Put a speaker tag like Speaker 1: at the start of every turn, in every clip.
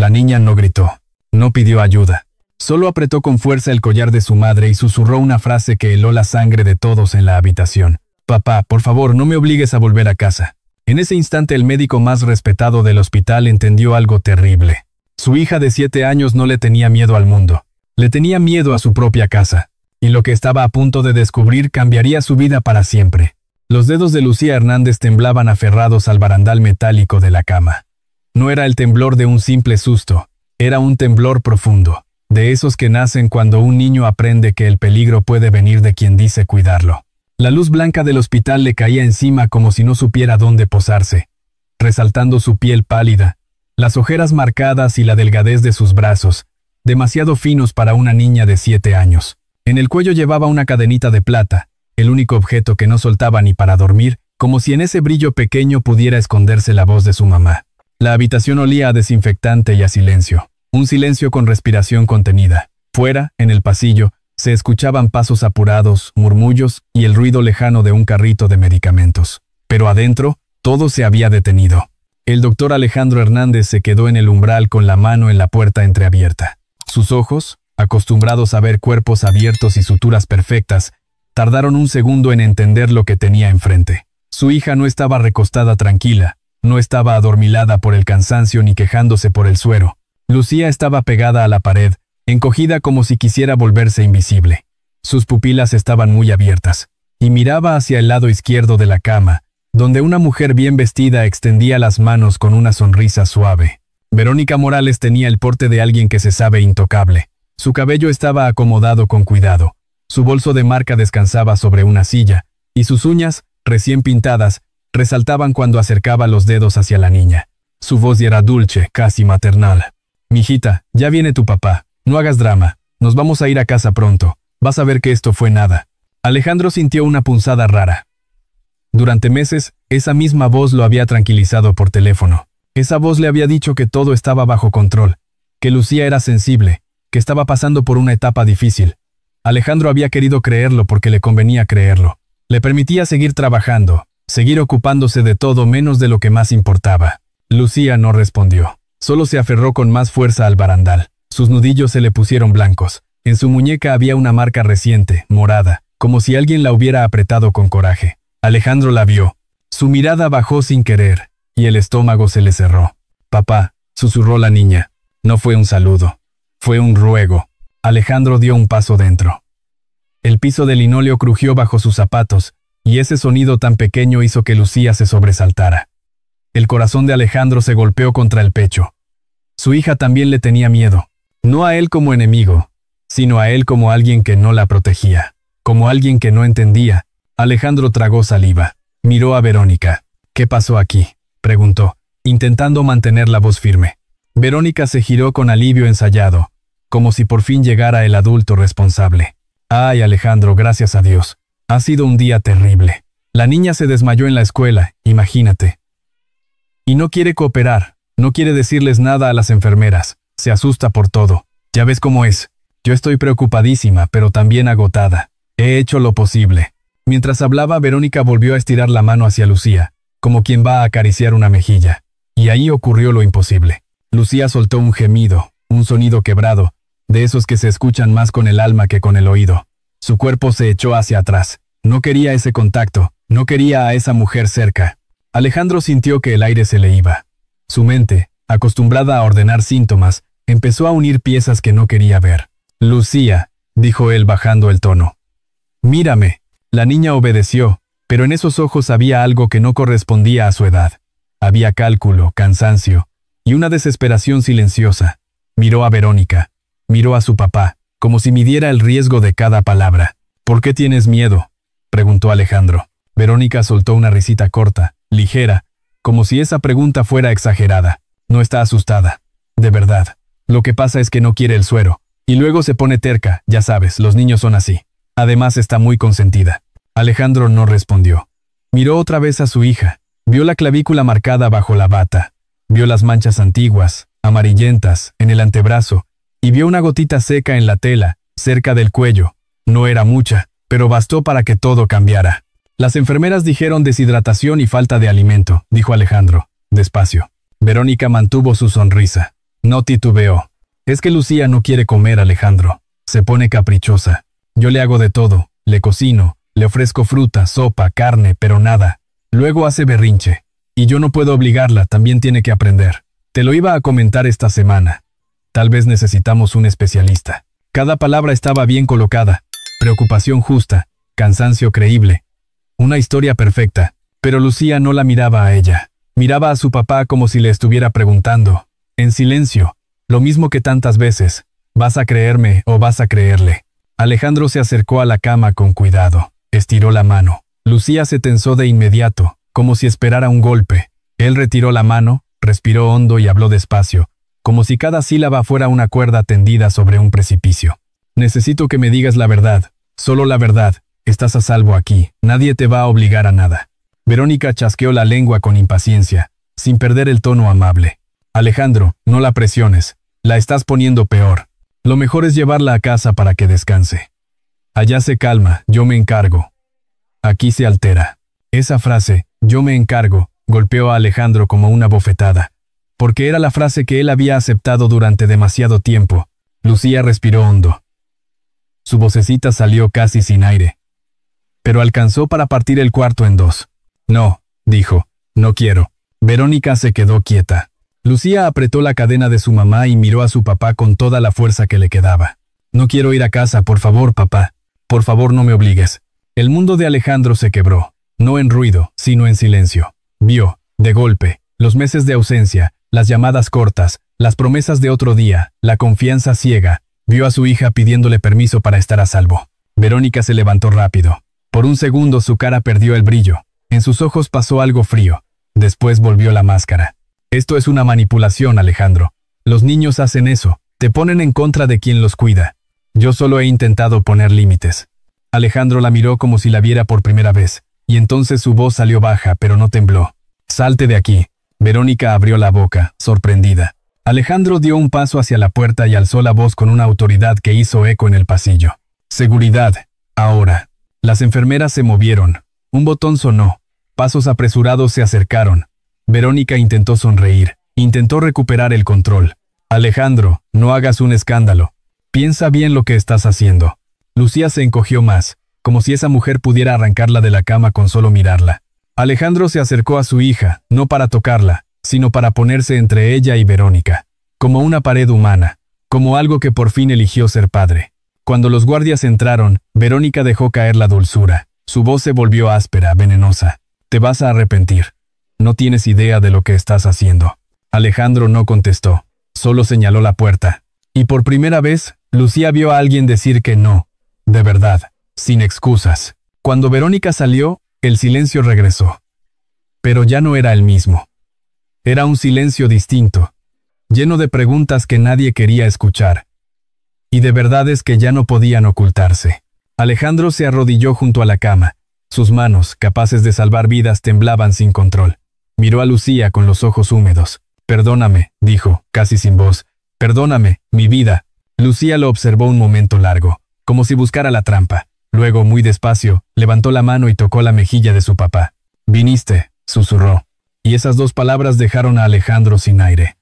Speaker 1: La niña no gritó, no pidió ayuda. Solo apretó con fuerza el collar de su madre y susurró una frase que heló la sangre de todos en la habitación. Papá, por favor, no me obligues a volver a casa. En ese instante el médico más respetado del hospital entendió algo terrible. Su hija de 7 años no le tenía miedo al mundo. Le tenía miedo a su propia casa. Y lo que estaba a punto de descubrir cambiaría su vida para siempre. Los dedos de Lucía Hernández temblaban aferrados al barandal metálico de la cama. No era el temblor de un simple susto, era un temblor profundo, de esos que nacen cuando un niño aprende que el peligro puede venir de quien dice cuidarlo. La luz blanca del hospital le caía encima como si no supiera dónde posarse, resaltando su piel pálida, las ojeras marcadas y la delgadez de sus brazos, demasiado finos para una niña de 7 años. En el cuello llevaba una cadenita de plata, el único objeto que no soltaba ni para dormir, como si en ese brillo pequeño pudiera esconderse la voz de su mamá. La habitación olía a desinfectante y a silencio, un silencio con respiración contenida. Fuera, en el pasillo, se escuchaban pasos apurados, murmullos y el ruido lejano de un carrito de medicamentos. Pero adentro, todo se había detenido. El doctor Alejandro Hernández se quedó en el umbral con la mano en la puerta entreabierta. Sus ojos, acostumbrados a ver cuerpos abiertos y suturas perfectas, tardaron un segundo en entender lo que tenía enfrente. Su hija no estaba recostada tranquila, no estaba adormilada por el cansancio ni quejándose por el suero. Lucía estaba pegada a la pared, encogida como si quisiera volverse invisible. Sus pupilas estaban muy abiertas, y miraba hacia el lado izquierdo de la cama, donde una mujer bien vestida extendía las manos con una sonrisa suave. Verónica Morales tenía el porte de alguien que se sabe intocable. Su cabello estaba acomodado con cuidado, su bolso de marca descansaba sobre una silla, y sus uñas, recién pintadas, resaltaban cuando acercaba los dedos hacia la niña. Su voz era dulce, casi maternal. «Mijita, ya viene tu papá, no hagas drama, nos vamos a ir a casa pronto, vas a ver que esto fue nada». Alejandro sintió una punzada rara. Durante meses, esa misma voz lo había tranquilizado por teléfono. Esa voz le había dicho que todo estaba bajo control, que Lucía era sensible, que estaba pasando por una etapa difícil. Alejandro había querido creerlo porque le convenía creerlo. Le permitía seguir trabajando, seguir ocupándose de todo menos de lo que más importaba. Lucía no respondió. Solo se aferró con más fuerza al barandal. Sus nudillos se le pusieron blancos. En su muñeca había una marca reciente, morada, como si alguien la hubiera apretado con coraje. Alejandro la vio. Su mirada bajó sin querer, y el estómago se le cerró. «Papá», susurró la niña. No fue un saludo. Fue un ruego. Alejandro dio un paso dentro. El piso de linóleo crujió bajo sus zapatos, y ese sonido tan pequeño hizo que Lucía se sobresaltara. El corazón de Alejandro se golpeó contra el pecho. Su hija también le tenía miedo, no a él como enemigo, sino a él como alguien que no la protegía, como alguien que no entendía. Alejandro tragó saliva, miró a Verónica. «¿Qué pasó aquí?», preguntó, intentando mantener la voz firme. Verónica se giró con alivio ensayado, como si por fin llegara el adulto responsable. «Ay, Alejandro, gracias a Dios. Ha sido un día terrible. La niña se desmayó en la escuela, imagínate. Y no quiere cooperar, no quiere decirles nada a las enfermeras, se asusta por todo. Ya ves cómo es. Yo estoy preocupadísima, pero también agotada. He hecho lo posible». Mientras hablaba, Verónica volvió a estirar la mano hacia Lucía, como quien va a acariciar una mejilla. Y ahí ocurrió lo imposible. Lucía soltó un gemido, un sonido quebrado, de esos que se escuchan más con el alma que con el oído. Su cuerpo se echó hacia atrás. No quería ese contacto, no quería a esa mujer cerca. Alejandro sintió que el aire se le iba. Su mente, acostumbrada a ordenar síntomas, empezó a unir piezas que no quería ver. «Lucía», dijo él bajando el tono. «Mírame». La niña obedeció, pero en esos ojos había algo que no correspondía a su edad. Había cálculo, cansancio y una desesperación silenciosa. Miró a Verónica, miró a su papá, como si midiera el riesgo de cada palabra. «¿Por qué tienes miedo?», preguntó Alejandro. Verónica soltó una risita corta, ligera, como si esa pregunta fuera exagerada. «No está asustada. De verdad. Lo que pasa es que no quiere el suero. Y luego se pone terca, ya sabes, los niños son así. Además está muy consentida». Alejandro no respondió. Miró otra vez a su hija. Vio la clavícula marcada bajo la bata. Vio las manchas antiguas, amarillentas, en el antebrazo, y vio una gotita seca en la tela, cerca del cuello. No era mucha, pero bastó para que todo cambiara. «Las enfermeras dijeron deshidratación y falta de alimento», dijo Alejandro, despacio. Verónica mantuvo su sonrisa. No titubeó. Es que Lucía no quiere comer, Alejandro. Se pone caprichosa. Yo le hago de todo, le cocino, le ofrezco fruta, sopa, carne, pero nada. Luego hace berrinche. Y yo no puedo obligarla, también tiene que aprender. Te lo iba a comentar esta semana. Tal vez necesitamos un especialista. Cada palabra estaba bien colocada. Preocupación justa, cansancio creíble. Una historia perfecta, pero Lucía no la miraba a ella. Miraba a su papá como si le estuviera preguntando, en silencio, lo mismo que tantas veces, ¿vas a creerme o vas a creerle? Alejandro se acercó a la cama con cuidado, estiró la mano. Lucía se tensó de inmediato, como si esperara un golpe. Él retiró la mano, respiró hondo y habló despacio, como si cada sílaba fuera una cuerda tendida sobre un precipicio. Necesito que me digas la verdad, solo la verdad. Estás a salvo aquí, nadie te va a obligar a nada. Verónica chasqueó la lengua con impaciencia, sin perder el tono amable. Alejandro, no la presiones, la estás poniendo peor. Lo mejor es llevarla a casa para que descanse. Allá se calma, yo me encargo. Aquí se altera. Esa frase, yo me encargo, golpeó a Alejandro como una bofetada, porque era la frase que él había aceptado durante demasiado tiempo. Lucía respiró hondo. Su vocecita salió casi sin aire, pero alcanzó para partir el cuarto en dos. No, dijo, no quiero. Verónica se quedó quieta. Lucía apretó la cadena de su mamá y miró a su papá con toda la fuerza que le quedaba. No quiero ir a casa, por favor, papá. Por favor, no me obligues. El mundo de Alejandro se quebró, no en ruido, sino en silencio. Vio, de golpe, los meses de ausencia, las llamadas cortas, las promesas de otro día, la confianza ciega. Vio a su hija pidiéndole permiso para estar a salvo. Verónica se levantó rápido. Por un segundo su cara perdió el brillo. En sus ojos pasó algo frío. Después volvió la máscara. Esto es una manipulación, Alejandro. Los niños hacen eso. Te ponen en contra de quien los cuida. Yo solo he intentado poner límites. Alejandro la miró como si la viera por primera vez, y entonces su voz salió baja, pero no tembló. Salte de aquí. Verónica abrió la boca, sorprendida. Alejandro dio un paso hacia la puerta y alzó la voz con una autoridad que hizo eco en el pasillo. Seguridad. Ahora. Las enfermeras se movieron. Un botón sonó. Pasos apresurados se acercaron. Verónica intentó sonreír. Intentó recuperar el control. Alejandro, no hagas un escándalo. Piensa bien lo que estás haciendo. Lucía se encogió más, como si esa mujer pudiera arrancarla de la cama con solo mirarla. Alejandro se acercó a su hija, no para tocarla, sino para ponerse entre ella y Verónica. Como una pared humana. Como algo que por fin eligió ser padre. Cuando los guardias entraron, Verónica dejó caer la dulzura. Su voz se volvió áspera, venenosa. Te vas a arrepentir. No tienes idea de lo que estás haciendo. Alejandro no contestó. Solo señaló la puerta. Y por primera vez, Lucía vio a alguien decir que no. De verdad, sin excusas. Cuando Verónica salió, el silencio regresó. Pero ya no era el mismo. Era un silencio distinto, lleno de preguntas que nadie quería escuchar. Y de verdades que ya no podían ocultarse. Alejandro se arrodilló junto a la cama. Sus manos, capaces de salvar vidas, temblaban sin control. Miró a Lucía con los ojos húmedos. Perdóname, dijo, casi sin voz. Perdóname, mi vida. Lucía lo observó un momento largo, como si buscara la trampa. Luego, muy despacio, levantó la mano y tocó la mejilla de su papá. Viniste, susurró. Y esas dos palabras dejaron a Alejandro sin aire.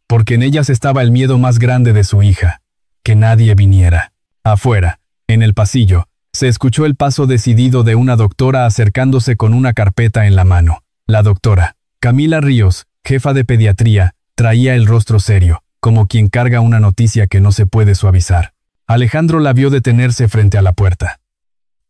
Speaker 1: Porque en ellas estaba el miedo más grande de su hija. Que nadie viniera. Afuera, en el pasillo, se escuchó el paso decidido de una doctora acercándose con una carpeta en la mano. La doctora, Camila Ríos, jefa de pediatría, traía el rostro serio, como quien carga una noticia que no se puede suavizar. Alejandro la vio detenerse frente a la puerta.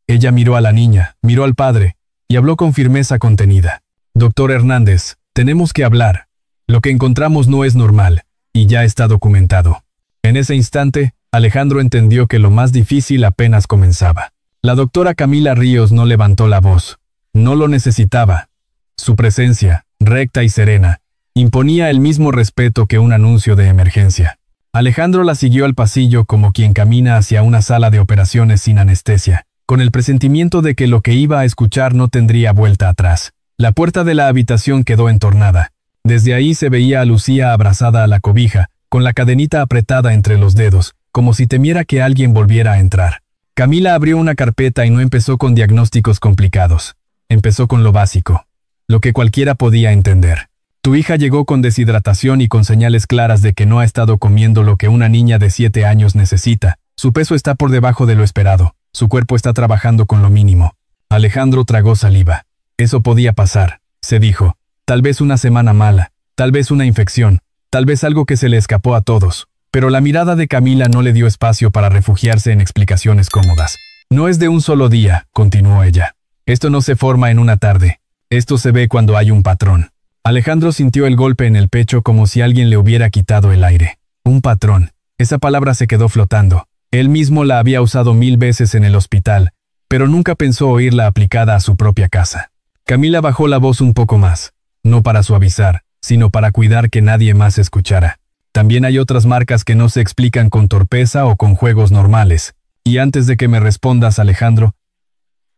Speaker 1: Ella miró a la niña, miró al padre, y habló con firmeza contenida. Doctor Hernández, tenemos que hablar. Lo que encontramos no es normal, y ya está documentado. En ese instante, Alejandro entendió que lo más difícil apenas comenzaba. La doctora Camila Ríos no levantó la voz. No lo necesitaba. Su presencia, recta y serena, imponía el mismo respeto que un anuncio de emergencia. Alejandro la siguió al pasillo como quien camina hacia una sala de operaciones sin anestesia, con el presentimiento de que lo que iba a escuchar no tendría vuelta atrás. La puerta de la habitación quedó entornada. Desde ahí se veía a Lucía abrazada a la cobija, con la cadenita apretada entre los dedos, como si temiera que alguien volviera a entrar. Camila abrió una carpeta y no empezó con diagnósticos complicados. Empezó con lo básico, lo que cualquiera podía entender. Tu hija llegó con deshidratación y con señales claras de que no ha estado comiendo lo que una niña de 7 años necesita. Su peso está por debajo de lo esperado. Su cuerpo está trabajando con lo mínimo. Alejandro tragó saliva. Eso podía pasar, se dijo. Tal vez una semana mala, tal vez una infección, tal vez algo que se le escapó a todos. Pero la mirada de Camila no le dio espacio para refugiarse en explicaciones cómodas. No es de un solo día, continuó ella. Esto no se forma en una tarde. Esto se ve cuando hay un patrón. Alejandro sintió el golpe en el pecho como si alguien le hubiera quitado el aire. Un patrón. Esa palabra se quedó flotando. Él mismo la había usado 1000 veces en el hospital, pero nunca pensó oírla aplicada a su propia casa. Camila bajó la voz un poco más. No para suavizar, sino para cuidar que nadie más escuchara. También hay otras marcas que no se explican con torpeza o con juegos normales. Y antes de que me respondas, Alejandro,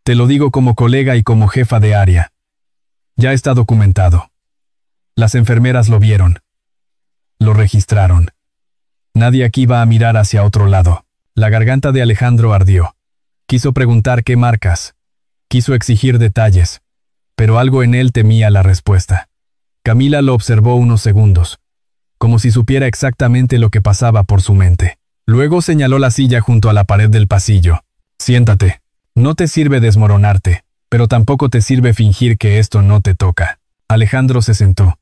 Speaker 1: te lo digo como colega y como jefa de área. Ya está documentado. Las enfermeras lo vieron. Lo registraron. Nadie aquí va a mirar hacia otro lado. La garganta de Alejandro ardió. Quiso preguntar qué marcas. Quiso exigir detalles. Pero algo en él temía la respuesta. Camila lo observó unos segundos, como si supiera exactamente lo que pasaba por su mente. Luego señaló la silla junto a la pared del pasillo. Siéntate. No te sirve desmoronarte, pero tampoco te sirve fingir que esto no te toca. Alejandro se sentó.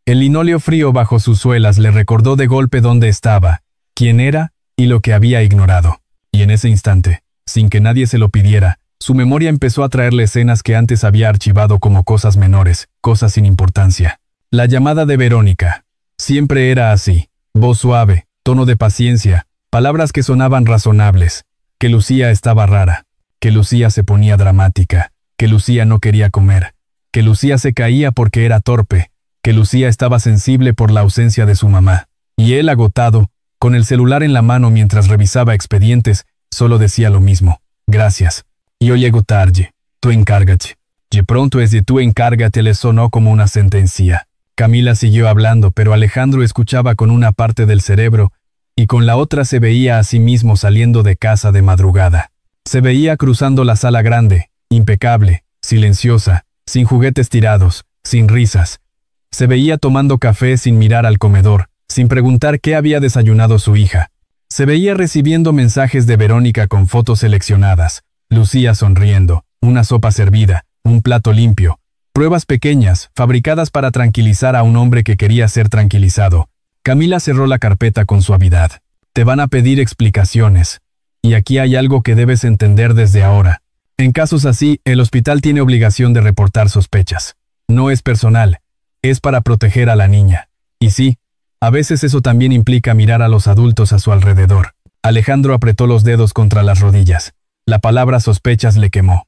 Speaker 1: El linóleo frío bajo sus suelas le recordó de golpe dónde estaba, quién era y lo que había ignorado. Y en ese instante, sin que nadie se lo pidiera, su memoria empezó a traerle escenas que antes había archivado como cosas menores, cosas sin importancia. La llamada de Verónica. Siempre era así. Voz suave, tono de paciencia, palabras que sonaban razonables. Que Lucía estaba rara. Que Lucía se ponía dramática. Que Lucía no quería comer. Que Lucía se caía porque era torpe. Que Lucía estaba sensible por la ausencia de su mamá. Y él, agotado, con el celular en la mano mientras revisaba expedientes, solo decía lo mismo. Gracias. Yo llego tarde. Tú encárgate. De pronto ese tú encárgate le sonó como una sentencia. Camila siguió hablando, pero Alejandro escuchaba con una parte del cerebro, y con la otra se veía a sí mismo saliendo de casa de madrugada. Se veía cruzando la sala grande, impecable, silenciosa, sin juguetes tirados, sin risas. Se veía tomando café sin mirar al comedor, sin preguntar qué había desayunado su hija. Se veía recibiendo mensajes de Verónica con fotos seleccionadas. Lucía sonriendo, una sopa servida, un plato limpio, pruebas pequeñas, fabricadas para tranquilizar a un hombre que quería ser tranquilizado. Camila cerró la carpeta con suavidad. Te van a pedir explicaciones. Y aquí hay algo que debes entender desde ahora. En casos así, el hospital tiene obligación de reportar sospechas. No es personal, es para proteger a la niña. Y sí, a veces eso también implica mirar a los adultos a su alrededor. Alejandro apretó los dedos contra las rodillas. La palabra sospechas le quemó.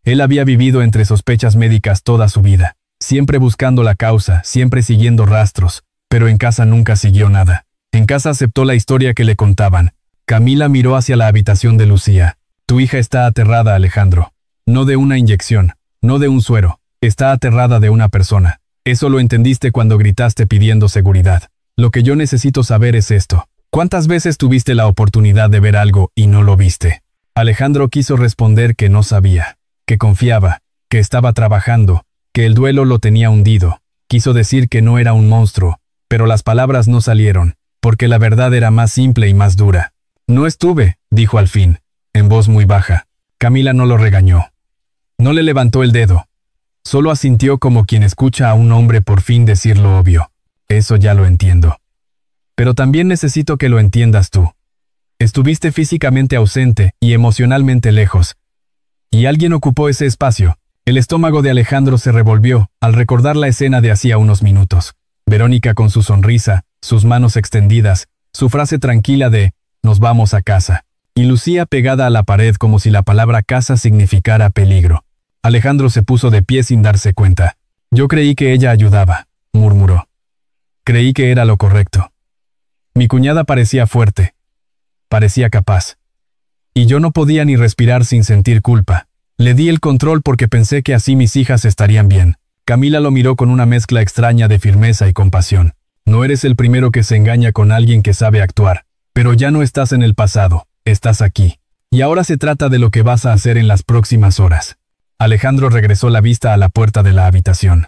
Speaker 1: Él había vivido entre sospechas médicas toda su vida, siempre buscando la causa, siempre siguiendo rastros, pero en casa nunca siguió nada. En casa aceptó la historia que le contaban. Camila miró hacia la habitación de Lucía. Tu hija está aterrada, Alejandro. No de una inyección, no de un suero. Está aterrada de una persona. Eso lo entendiste cuando gritaste pidiendo seguridad. Lo que yo necesito saber es esto. ¿Cuántas veces tuviste la oportunidad de ver algo y no lo viste? Alejandro quiso responder que no sabía, que confiaba, que estaba trabajando, que el duelo lo tenía hundido. Quiso decir que no era un monstruo, pero las palabras no salieron, porque la verdad era más simple y más dura. No estuve, dijo al fin, en voz muy baja. Camila no lo regañó. No le levantó el dedo. Solo asintió como quien escucha a un hombre por fin decir lo obvio. Eso ya lo entiendo. Pero también necesito que lo entiendas tú. Estuviste físicamente ausente y emocionalmente lejos. Y alguien ocupó ese espacio. El estómago de Alejandro se revolvió al recordar la escena de hacía unos minutos. Verónica con su sonrisa, sus manos extendidas, su frase tranquila de «nos vamos a casa». Y Lucía pegada a la pared como si la palabra casa significara peligro. Alejandro se puso de pie sin darse cuenta. Yo creí que ella ayudaba, murmuró. Creí que era lo correcto. Mi cuñada parecía fuerte. Parecía capaz. Y yo no podía ni respirar sin sentir culpa. Le di el control porque pensé que así mis hijas estarían bien. Camila lo miró con una mezcla extraña de firmeza y compasión. No eres el primero que se engaña con alguien que sabe actuar. Pero ya no estás en el pasado, estás aquí. Y ahora se trata de lo que vas a hacer en las próximas horas. Alejandro regresó la vista a la puerta de la habitación.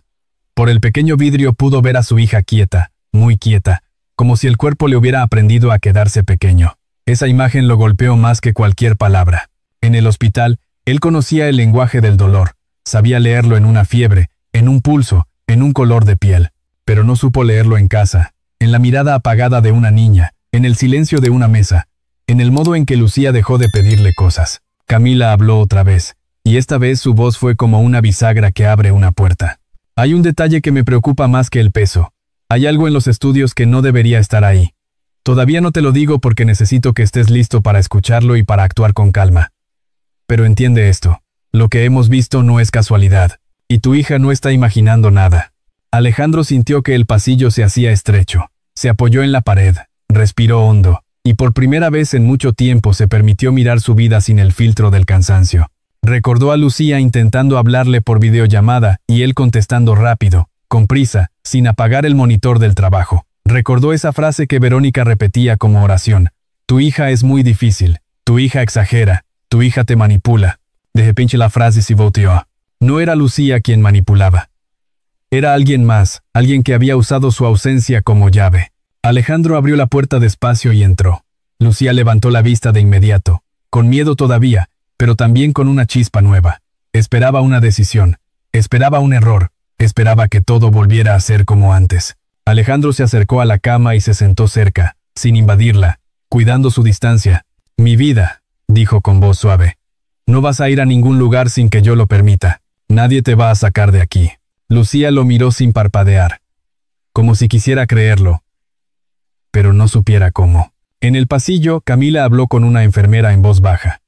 Speaker 1: Por el pequeño vidrio pudo ver a su hija quieta, muy quieta, como si el cuerpo le hubiera aprendido a quedarse pequeño. Esa imagen lo golpeó más que cualquier palabra. En el hospital, él conocía el lenguaje del dolor, sabía leerlo en una fiebre, en un pulso, en un color de piel, pero no supo leerlo en casa, en la mirada apagada de una niña, en el silencio de una mesa, en el modo en que Lucía dejó de pedirle cosas. Camila habló otra vez, y esta vez su voz fue como una bisagra que abre una puerta. Hay un detalle que me preocupa más que el peso. Hay algo en los estudios que no debería estar ahí. Todavía no te lo digo porque necesito que estés listo para escucharlo y para actuar con calma. Pero entiende esto. Lo que hemos visto no es casualidad. Y tu hija no está imaginando nada. Alejandro sintió que el pasillo se hacía estrecho. Se apoyó en la pared, respiró hondo, y por primera vez en mucho tiempo se permitió mirar su vida sin el filtro del cansancio. Recordó a Lucía intentando hablarle por videollamada y él contestando rápido, con prisa, sin apagar el monitor del trabajo. Recordó esa frase que Verónica repetía como oración. Tu hija es muy difícil, tu hija exagera, tu hija te manipula. De repente la frase se volteó. No era Lucía quien manipulaba. Era alguien más, alguien que había usado su ausencia como llave. Alejandro abrió la puerta despacio y entró. Lucía levantó la vista de inmediato, con miedo todavía, pero también con una chispa nueva. Esperaba una decisión, esperaba un error, esperaba que todo volviera a ser como antes. Alejandro se acercó a la cama y se sentó cerca, sin invadirla, cuidando su distancia. Mi vida, dijo con voz suave. No vas a ir a ningún lugar sin que yo lo permita. Nadie te va a sacar de aquí. Lucía lo miró sin parpadear, como si quisiera creerlo, pero no supiera cómo. En el pasillo, Camila habló con una enfermera en voz baja.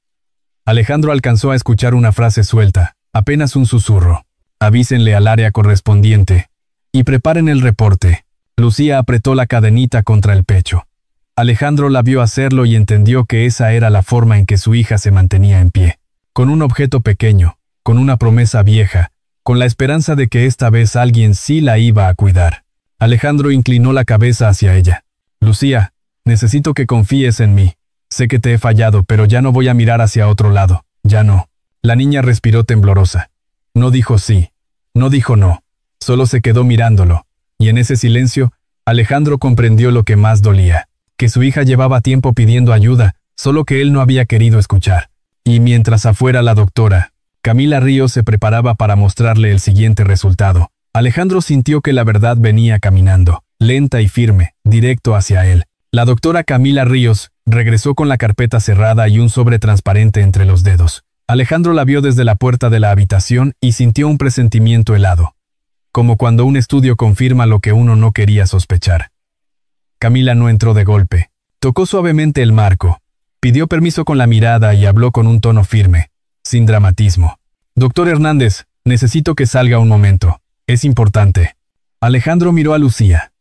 Speaker 1: Alejandro alcanzó a escuchar una frase suelta, apenas un susurro. Avísenle al área correspondiente. Y preparen el reporte. Lucía apretó la cadenita contra el pecho. Alejandro la vio hacerlo y entendió que esa era la forma en que su hija se mantenía en pie. Con un objeto pequeño, con una promesa vieja, con la esperanza de que esta vez alguien sí la iba a cuidar. Alejandro inclinó la cabeza hacia ella. Lucía, necesito que confíes en mí. Sé que te he fallado, pero ya no voy a mirar hacia otro lado. Ya no. La niña respiró temblorosa. No dijo sí. No dijo no. Solo se quedó mirándolo. Y en ese silencio, Alejandro comprendió lo que más dolía. Que su hija llevaba tiempo pidiendo ayuda, solo que él no había querido escuchar. Y mientras afuera la doctora, Camila Ríos se preparaba para mostrarle el siguiente resultado. Alejandro sintió que la verdad venía caminando, lenta y firme, directo hacia él. La doctora Camila Ríos regresó con la carpeta cerrada y un sobre transparente entre los dedos. Alejandro la vio desde la puerta de la habitación y sintió un presentimiento helado, como cuando un estudio confirma lo que uno no quería sospechar. Camila no entró de golpe. Tocó suavemente el marco, pidió permiso con la mirada y habló con un tono firme, sin dramatismo. Doctor Hernández, necesito que salga un momento. Es importante. Alejandro miró a Lucía.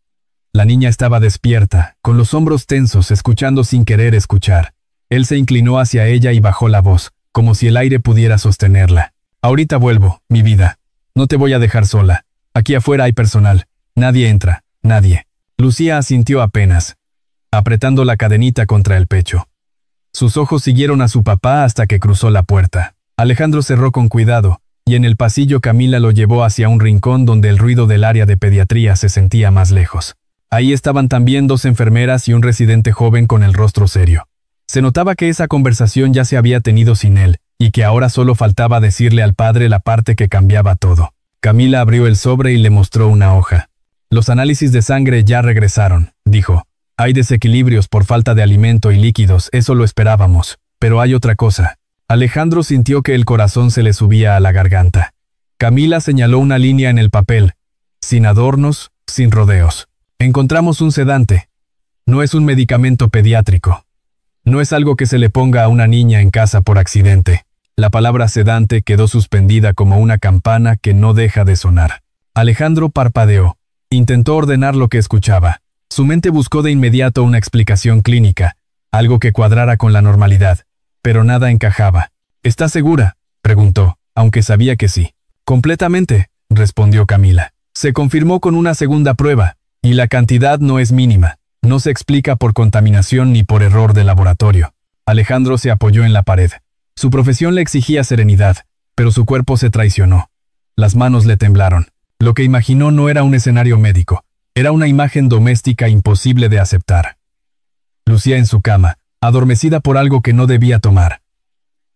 Speaker 1: La niña estaba despierta, con los hombros tensos, escuchando sin querer escuchar. Él se inclinó hacia ella y bajó la voz, como si el aire pudiera sostenerla. Ahorita vuelvo, mi vida. No te voy a dejar sola. Aquí afuera hay personal. Nadie entra, nadie. Lucía asintió apenas, apretando la cadenita contra el pecho. Sus ojos siguieron a su papá hasta que cruzó la puerta. Alejandro cerró con cuidado, y en el pasillo Camila lo llevó hacia un rincón donde el ruido del área de pediatría se sentía más lejos. Ahí estaban también 2 enfermeras y un residente joven con el rostro serio. Se notaba que esa conversación ya se había tenido sin él, y que ahora solo faltaba decirle al padre la parte que cambiaba todo. Camila abrió el sobre y le mostró una hoja. Los análisis de sangre ya regresaron, dijo. Hay desequilibrios por falta de alimento y líquidos, eso lo esperábamos. Pero hay otra cosa. Alejandro sintió que el corazón se le subía a la garganta. Camila señaló una línea en el papel. Sin adornos, sin rodeos. Encontramos un sedante. No es un medicamento pediátrico. No es algo que se le ponga a una niña en casa por accidente. La palabra sedante quedó suspendida como una campana que no deja de sonar. Alejandro parpadeó. Intentó ordenar lo que escuchaba. Su mente buscó de inmediato una explicación clínica, algo que cuadrara con la normalidad, pero nada encajaba. ¿Estás segura?, preguntó, aunque sabía que sí. Completamente, respondió Camila. Se confirmó con una segunda prueba, y la cantidad no es mínima. No se explica por contaminación ni por error de laboratorio. Alejandro se apoyó en la pared. Su profesión le exigía serenidad, pero su cuerpo se traicionó. Las manos le temblaron. Lo que imaginó no era un escenario médico, era una imagen doméstica imposible de aceptar. Lucía en su cama, adormecida por algo que no debía tomar.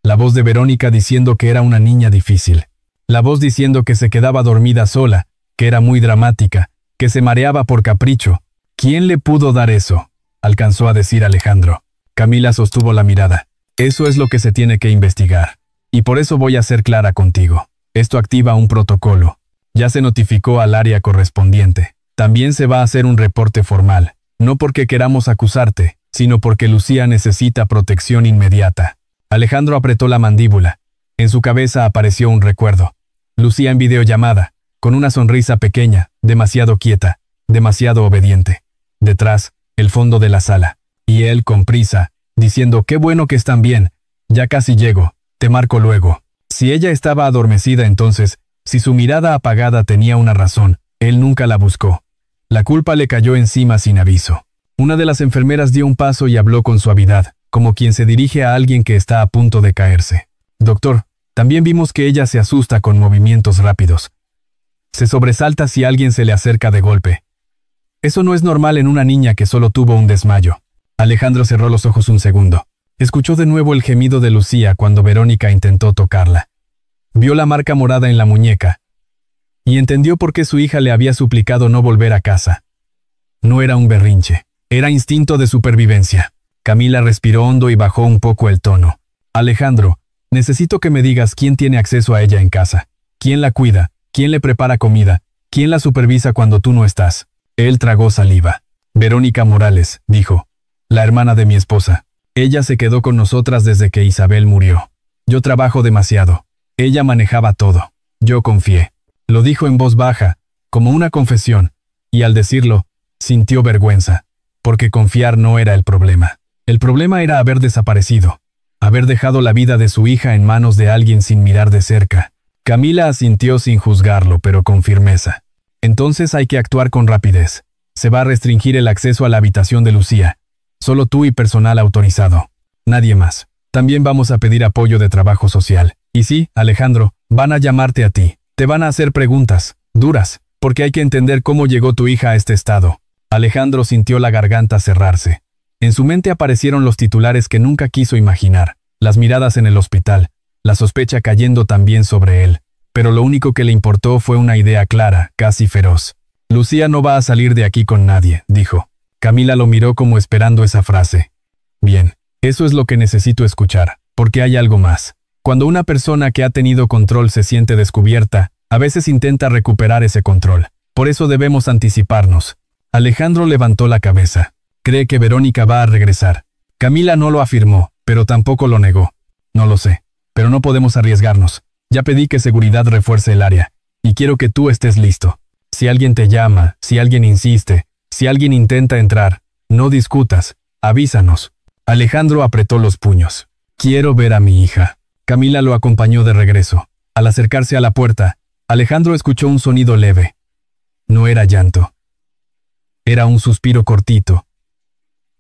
Speaker 1: La voz de Verónica diciendo que era una niña difícil. La voz diciendo que se quedaba dormida sola, que era muy dramática, que se mareaba por capricho. ¿Quién le pudo dar eso?, alcanzó a decir Alejandro. Camila sostuvo la mirada. Eso es lo que se tiene que investigar. Y por eso voy a ser clara contigo. Esto activa un protocolo. Ya se notificó al área correspondiente. También se va a hacer un reporte formal. No porque queramos acusarte, sino porque Lucía necesita protección inmediata. Alejandro apretó la mandíbula. En su cabeza apareció un recuerdo. Lucía en videollamada, con una sonrisa pequeña, demasiado quieta, demasiado obediente. Detrás, el fondo de la sala. Y él, con prisa, diciendo: «Qué bueno que están bien. Ya casi llego. Te marco luego». Si ella estaba adormecida entonces, si su mirada apagada tenía una razón, él nunca la buscó. La culpa le cayó encima sin aviso. Una de las enfermeras dio un paso y habló con suavidad, como quien se dirige a alguien que está a punto de caerse. «Doctor, también vimos que ella se asusta con movimientos rápidos. Se sobresalta si alguien se le acerca de golpe. Eso no es normal en una niña que solo tuvo un desmayo». Alejandro cerró los ojos un segundo. Escuchó de nuevo el gemido de Lucía cuando Verónica intentó tocarla. Vio la marca morada en la muñeca. Y entendió por qué su hija le había suplicado no volver a casa. No era un berrinche, era instinto de supervivencia. Camila respiró hondo y bajó un poco el tono. «Alejandro, necesito que me digas quién tiene acceso a ella en casa. ¿Quién la cuida? ¿Quién le prepara comida? ¿Quién la supervisa cuando tú no estás?» Él tragó saliva. «Verónica Morales», dijo. «La hermana de mi esposa. Ella se quedó con nosotras desde que Isabel murió. Yo trabajo demasiado. Ella manejaba todo. Yo confié». Lo dijo en voz baja, como una confesión, y al decirlo, sintió vergüenza, porque confiar no era el problema. El problema era haber desaparecido, haber dejado la vida de su hija en manos de alguien sin mirar de cerca. Camila asintió sin juzgarlo, pero con firmeza. «Entonces hay que actuar con rapidez. Se va a restringir el acceso a la habitación de Lucía. Solo tú y personal autorizado. Nadie más. También vamos a pedir apoyo de trabajo social. Y sí, Alejandro, van a llamarte a ti. Te van a hacer preguntas, duras, porque hay que entender cómo llegó tu hija a este estado». Alejandro sintió la garganta cerrarse. En su mente aparecieron los titulares que nunca quiso imaginar, las miradas en el hospital, la sospecha cayendo también sobre él. Pero lo único que le importó fue una idea clara, casi feroz. «Lucía no va a salir de aquí con nadie», dijo. Camila lo miró como esperando esa frase. «Bien, eso es lo que necesito escuchar, porque hay algo más. Cuando una persona que ha tenido control se siente descubierta, a veces intenta recuperar ese control. Por eso debemos anticiparnos». Alejandro levantó la cabeza. «¿Cree que Verónica va a regresar?» Camila no lo afirmó, pero tampoco lo negó. «No lo sé, pero no podemos arriesgarnos. Ya pedí que seguridad refuerce el área, y quiero que tú estés listo. Si alguien te llama, si alguien insiste, si alguien intenta entrar, no discutas, avísanos». Alejandro apretó los puños. «Quiero ver a mi hija». Camila lo acompañó de regreso. Al acercarse a la puerta, Alejandro escuchó un sonido leve. No era llanto. Era un suspiro cortito,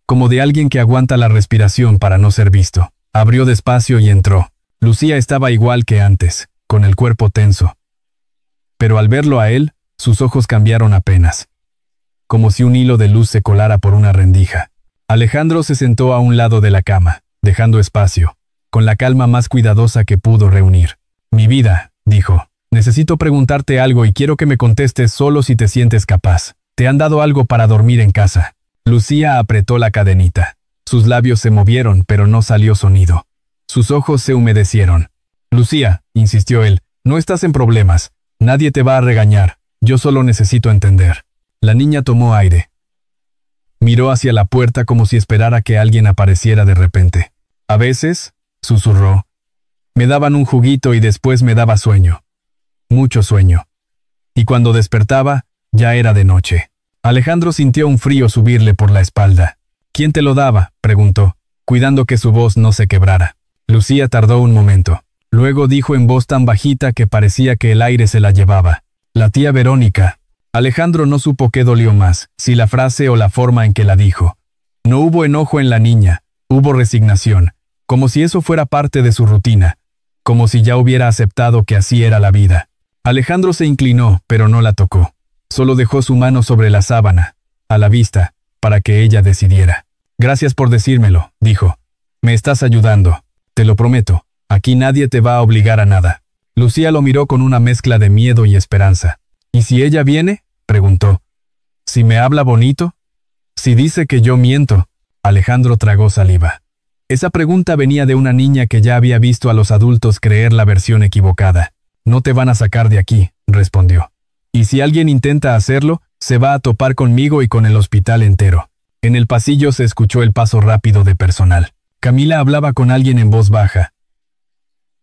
Speaker 1: como de alguien que aguanta la respiración para no ser visto. Abrió despacio y entró. Lucía estaba igual que antes, con el cuerpo tenso. Pero al verlo a él, sus ojos cambiaron apenas, como si un hilo de luz se colara por una rendija. Alejandro se sentó a un lado de la cama, dejando espacio, con la calma más cuidadosa que pudo reunir. «Mi vida», dijo, «necesito preguntarte algo y quiero que me contestes solo si te sientes capaz. ¿Te han dado algo para dormir en casa?» Lucía apretó la cadenita. Sus labios se movieron, pero no salió sonido. Sus ojos se humedecieron. «Lucía», insistió él, «no estás en problemas. Nadie te va a regañar. Yo solo necesito entender». La niña tomó aire. Miró hacia la puerta como si esperara que alguien apareciera de repente. «A veces», susurró, «me daban un juguito y después me daba sueño. Mucho sueño. Y cuando despertaba, ya era de noche». Alejandro sintió un frío subirle por la espalda. «¿Quién te lo daba?», preguntó, cuidando que su voz no se quebrara. Lucía tardó un momento. Luego dijo en voz tan bajita que parecía que el aire se la llevaba: «La tía Verónica». Alejandro no supo qué dolió más, si la frase o la forma en que la dijo. No hubo enojo en la niña, hubo resignación, como si eso fuera parte de su rutina, como si ya hubiera aceptado que así era la vida. Alejandro se inclinó, pero no la tocó. Solo dejó su mano sobre la sábana, a la vista, para que ella decidiera. Gracias por decírmelo, dijo. Me estás ayudando. Te lo prometo. Aquí nadie te va a obligar a nada. Lucía lo miró con una mezcla de miedo y esperanza. ¿Y si ella viene? Preguntó. ¿Si me habla bonito? Si dice que yo miento. Alejandro tragó saliva. Esa pregunta venía de una niña que ya había visto a los adultos creer la versión equivocada. No te van a sacar de aquí, respondió. Y si alguien intenta hacerlo, se va a topar conmigo y con el hospital entero. En el pasillo se escuchó el paso rápido de personal. Camila hablaba con alguien en voz baja.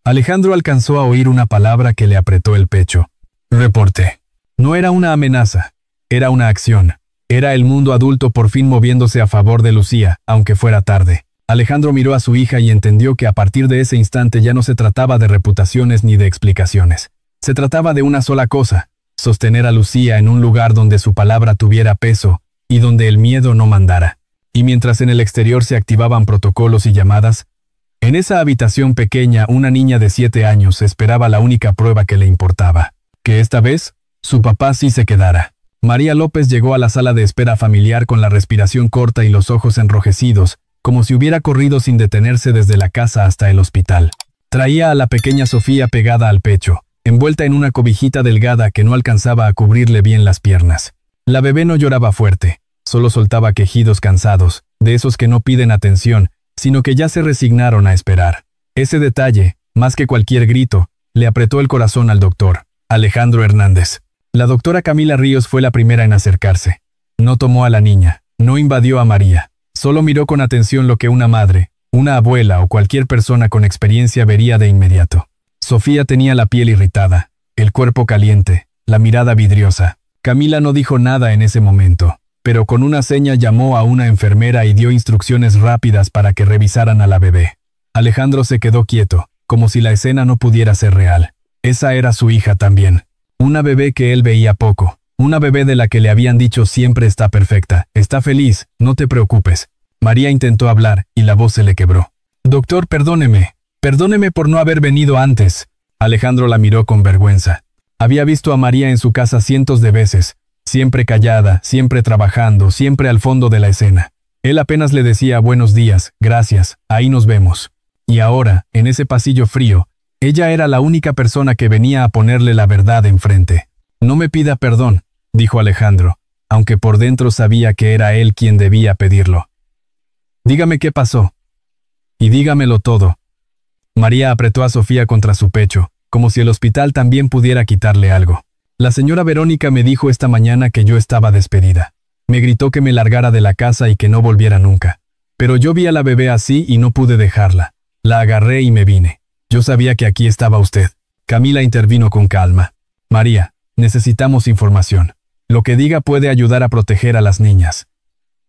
Speaker 1: Alejandro alcanzó a oír una palabra que le apretó el pecho. Reporte. No era una amenaza, era una acción. Era el mundo adulto por fin moviéndose a favor de Lucía, aunque fuera tarde. Alejandro miró a su hija y entendió que a partir de ese instante ya no se trataba de reputaciones ni de explicaciones. Se trataba de una sola cosa: sostener a Lucía en un lugar donde su palabra tuviera peso y donde el miedo no mandara. Y mientras en el exterior se activaban protocolos y llamadas, en esa habitación pequeña una niña de 7 años esperaba la única prueba que le importaba: que esta vez su papá sí se quedara. María López llegó a la sala de espera familiar con la respiración corta y los ojos enrojecidos, como si hubiera corrido sin detenerse desde la casa hasta el hospital. Traía a la pequeña Sofía pegada al pecho, envuelta en una cobijita delgada que no alcanzaba a cubrirle bien las piernas. La bebé no lloraba fuerte, solo soltaba quejidos cansados, de esos que no piden atención, sino que ya se resignaron a esperar. Ese detalle, más que cualquier grito, le apretó el corazón al doctor, Alejandro Hernández. La doctora Camila Ríos fue la primera en acercarse. No tomó a la niña, no invadió a María, solo miró con atención lo que una madre, una abuela o cualquier persona con experiencia vería de inmediato. Sofía tenía la piel irritada, el cuerpo caliente, la mirada vidriosa. Camila no dijo nada en ese momento, pero con una seña llamó a una enfermera y dio instrucciones rápidas para que revisaran a la bebé. Alejandro se quedó quieto, como si la escena no pudiera ser real. Esa era su hija también. Una bebé que él veía poco. Una bebé de la que le habían dicho siempre está perfecta, está feliz, no te preocupes. María intentó hablar y la voz se le quebró. Doctor, perdóneme por no haber venido antes. Alejandro la miró con vergüenza. Había visto a María en su casa cientos de veces, siempre callada, siempre trabajando, siempre al fondo de la escena. Él apenas le decía buenos días, gracias, ahí nos vemos. Y ahora, en ese pasillo frío, ella era la única persona que venía a ponerle la verdad enfrente. No me pida perdón, dijo Alejandro, aunque por dentro sabía que era él quien debía pedirlo. Dígame qué pasó. Y dígamelo todo. María apretó a Sofía contra su pecho, como si el hospital también pudiera quitarle algo. La señora Verónica me dijo esta mañana que yo estaba despedida. Me gritó que me largara de la casa y que no volviera nunca. Pero yo vi a la bebé así y no pude dejarla. La agarré y me vine. Yo sabía que aquí estaba usted. Camila intervino con calma. María, necesitamos información. Lo que diga puede ayudar a proteger a las niñas.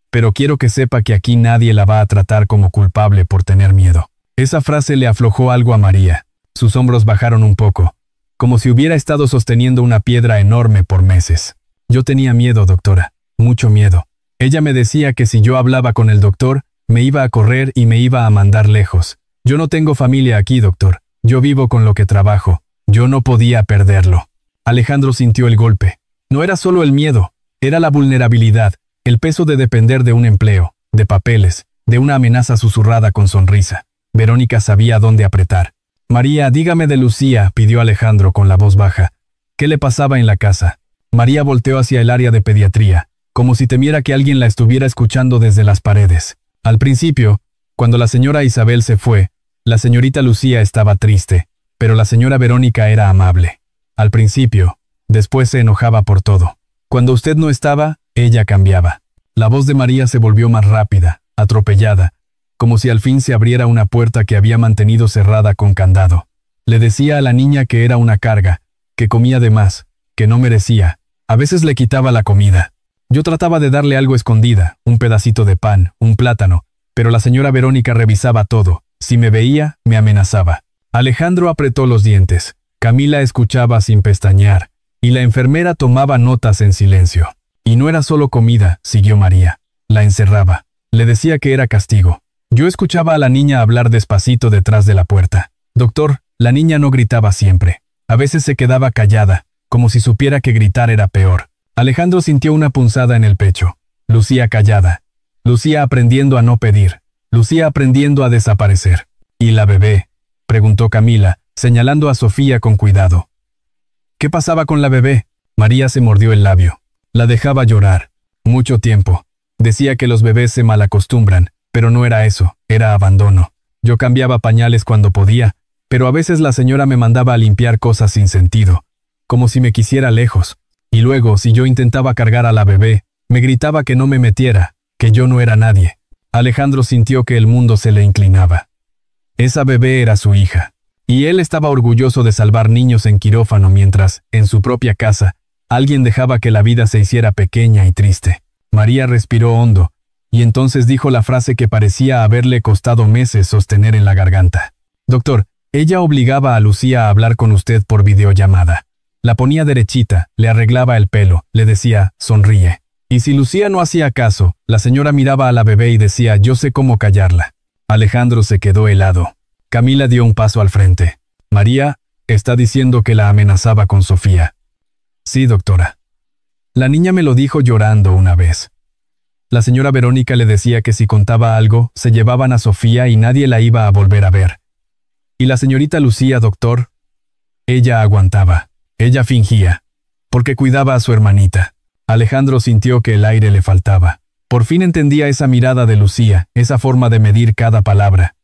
Speaker 1: Pero quiero que sepa que aquí nadie la va a tratar como culpable por tener miedo. Esa frase le aflojó algo a María. Sus hombros bajaron un poco, como si hubiera estado sosteniendo una piedra enorme por meses. Yo tenía miedo, doctora, mucho miedo. Ella me decía que si yo hablaba con el doctor, me iba a correr y me iba a mandar lejos. Yo no tengo familia aquí, doctor. Yo vivo con lo que trabajo. Yo no podía perderlo. Alejandro sintió el golpe. No era solo el miedo, era la vulnerabilidad, el peso de depender de un empleo, de papeles, de una amenaza susurrada con sonrisa. Verónica sabía dónde apretar. María, dígame de Lucía, pidió Alejandro con la voz baja. ¿Qué le pasaba en la casa? María volteó hacia el área de pediatría, como si temiera que alguien la estuviera escuchando desde las paredes. Al principio, cuando la señora Isabel se fue, la señorita Lucía estaba triste, pero la señora Verónica era amable. Al principio, después se enojaba por todo. Cuando usted no estaba, ella cambiaba. La voz de María se volvió más rápida, atropellada, como si al fin se abriera una puerta que había mantenido cerrada con candado. Le decía a la niña que era una carga, que comía de más, que no merecía. A veces le quitaba la comida. Yo trataba de darle algo escondida, un pedacito de pan, un plátano, pero la señora Verónica revisaba todo. Si me veía, me amenazaba. Alejandro apretó los dientes. Camila escuchaba sin pestañear, y la enfermera tomaba notas en silencio. Y no era solo comida, siguió María. La encerraba. Le decía que era castigo. Yo escuchaba a la niña hablar despacito detrás de la puerta. Doctor, la niña no gritaba siempre. A veces se quedaba callada, como si supiera que gritar era peor. Alejandro sintió una punzada en el pecho. Lucía callada. Lucía aprendiendo a no pedir. Lucía aprendiendo a desaparecer. ¿Y la bebé?, preguntó Camila, señalando a Sofía con cuidado. ¿Qué pasaba con la bebé? María se mordió el labio. La dejaba llorar. Mucho tiempo. Decía que los bebés se malacostumbran, pero no era eso, era abandono. Yo cambiaba pañales cuando podía, pero a veces la señora me mandaba a limpiar cosas sin sentido, como si me quisiera lejos. Y luego, si yo intentaba cargar a la bebé, me gritaba que no me metiera, que yo no era nadie. Alejandro sintió que el mundo se le inclinaba. Esa bebé era su hija, y él estaba orgulloso de salvar niños en quirófano mientras, en su propia casa, alguien dejaba que la vida se hiciera pequeña y triste. María respiró hondo, y entonces dijo la frase que parecía haberle costado meses sostener en la garganta. Doctor, ella obligaba a Lucía a hablar con usted por videollamada. La ponía derechita, le arreglaba el pelo, le decía, sonríe. Y si Lucía no hacía caso, la señora miraba a la bebé y decía, yo sé cómo callarla. Alejandro se quedó helado. Camila dio un paso al frente. María, está diciendo que la amenazaba con Sofía. Sí, doctora. La niña me lo dijo llorando una vez. La señora Verónica le decía que si contaba algo, se llevaban a Sofía y nadie la iba a volver a ver. ¿Y la señorita Lucía, doctor? Ella aguantaba. Ella fingía. Porque cuidaba a su hermanita. Alejandro sintió que el aire le faltaba. Por fin entendía esa mirada de Lucía, esa forma de medir cada palabra.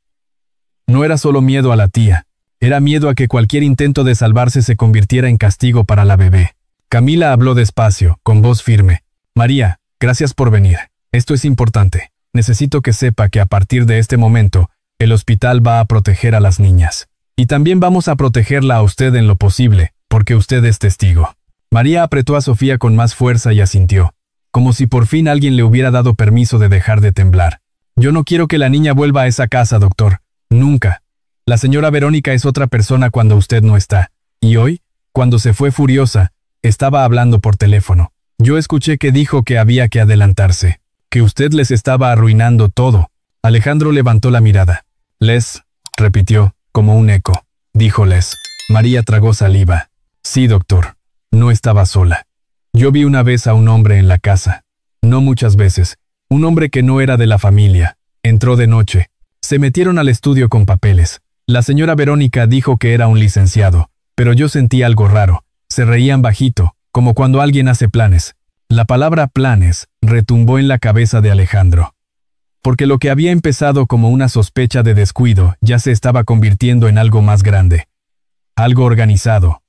Speaker 1: No era solo miedo a la tía, era miedo a que cualquier intento de salvarse se convirtiera en castigo para la bebé. Camila habló despacio, con voz firme. María, gracias por venir. Esto es importante. Necesito que sepa que a partir de este momento, el hospital va a proteger a las niñas. Y también vamos a protegerla a usted en lo posible, porque usted es testigo. María apretó a Sofía con más fuerza y asintió, como si por fin alguien le hubiera dado permiso de dejar de temblar. Yo no quiero que la niña vuelva a esa casa, doctor. Nunca. La señora Verónica es otra persona cuando usted no está. Y hoy, cuando se fue furiosa, estaba hablando por teléfono. Yo escuché que dijo que había que adelantarse, que usted les estaba arruinando todo. Alejandro levantó la mirada. Les, repitió, como un eco. Dijo Les. María tragó saliva. Sí, doctor. No estaba sola. Yo vi una vez a un hombre en la casa. No muchas veces. Un hombre que no era de la familia. Entró de noche. Se metieron al estudio con papeles. La señora Verónica dijo que era un licenciado, pero yo sentí algo raro. Se reían bajito, como cuando alguien hace planes. La palabra planes retumbó en la cabeza de Alejandro. Porque lo que había empezado como una sospecha de descuido ya se estaba convirtiendo en algo más grande. Algo organizado.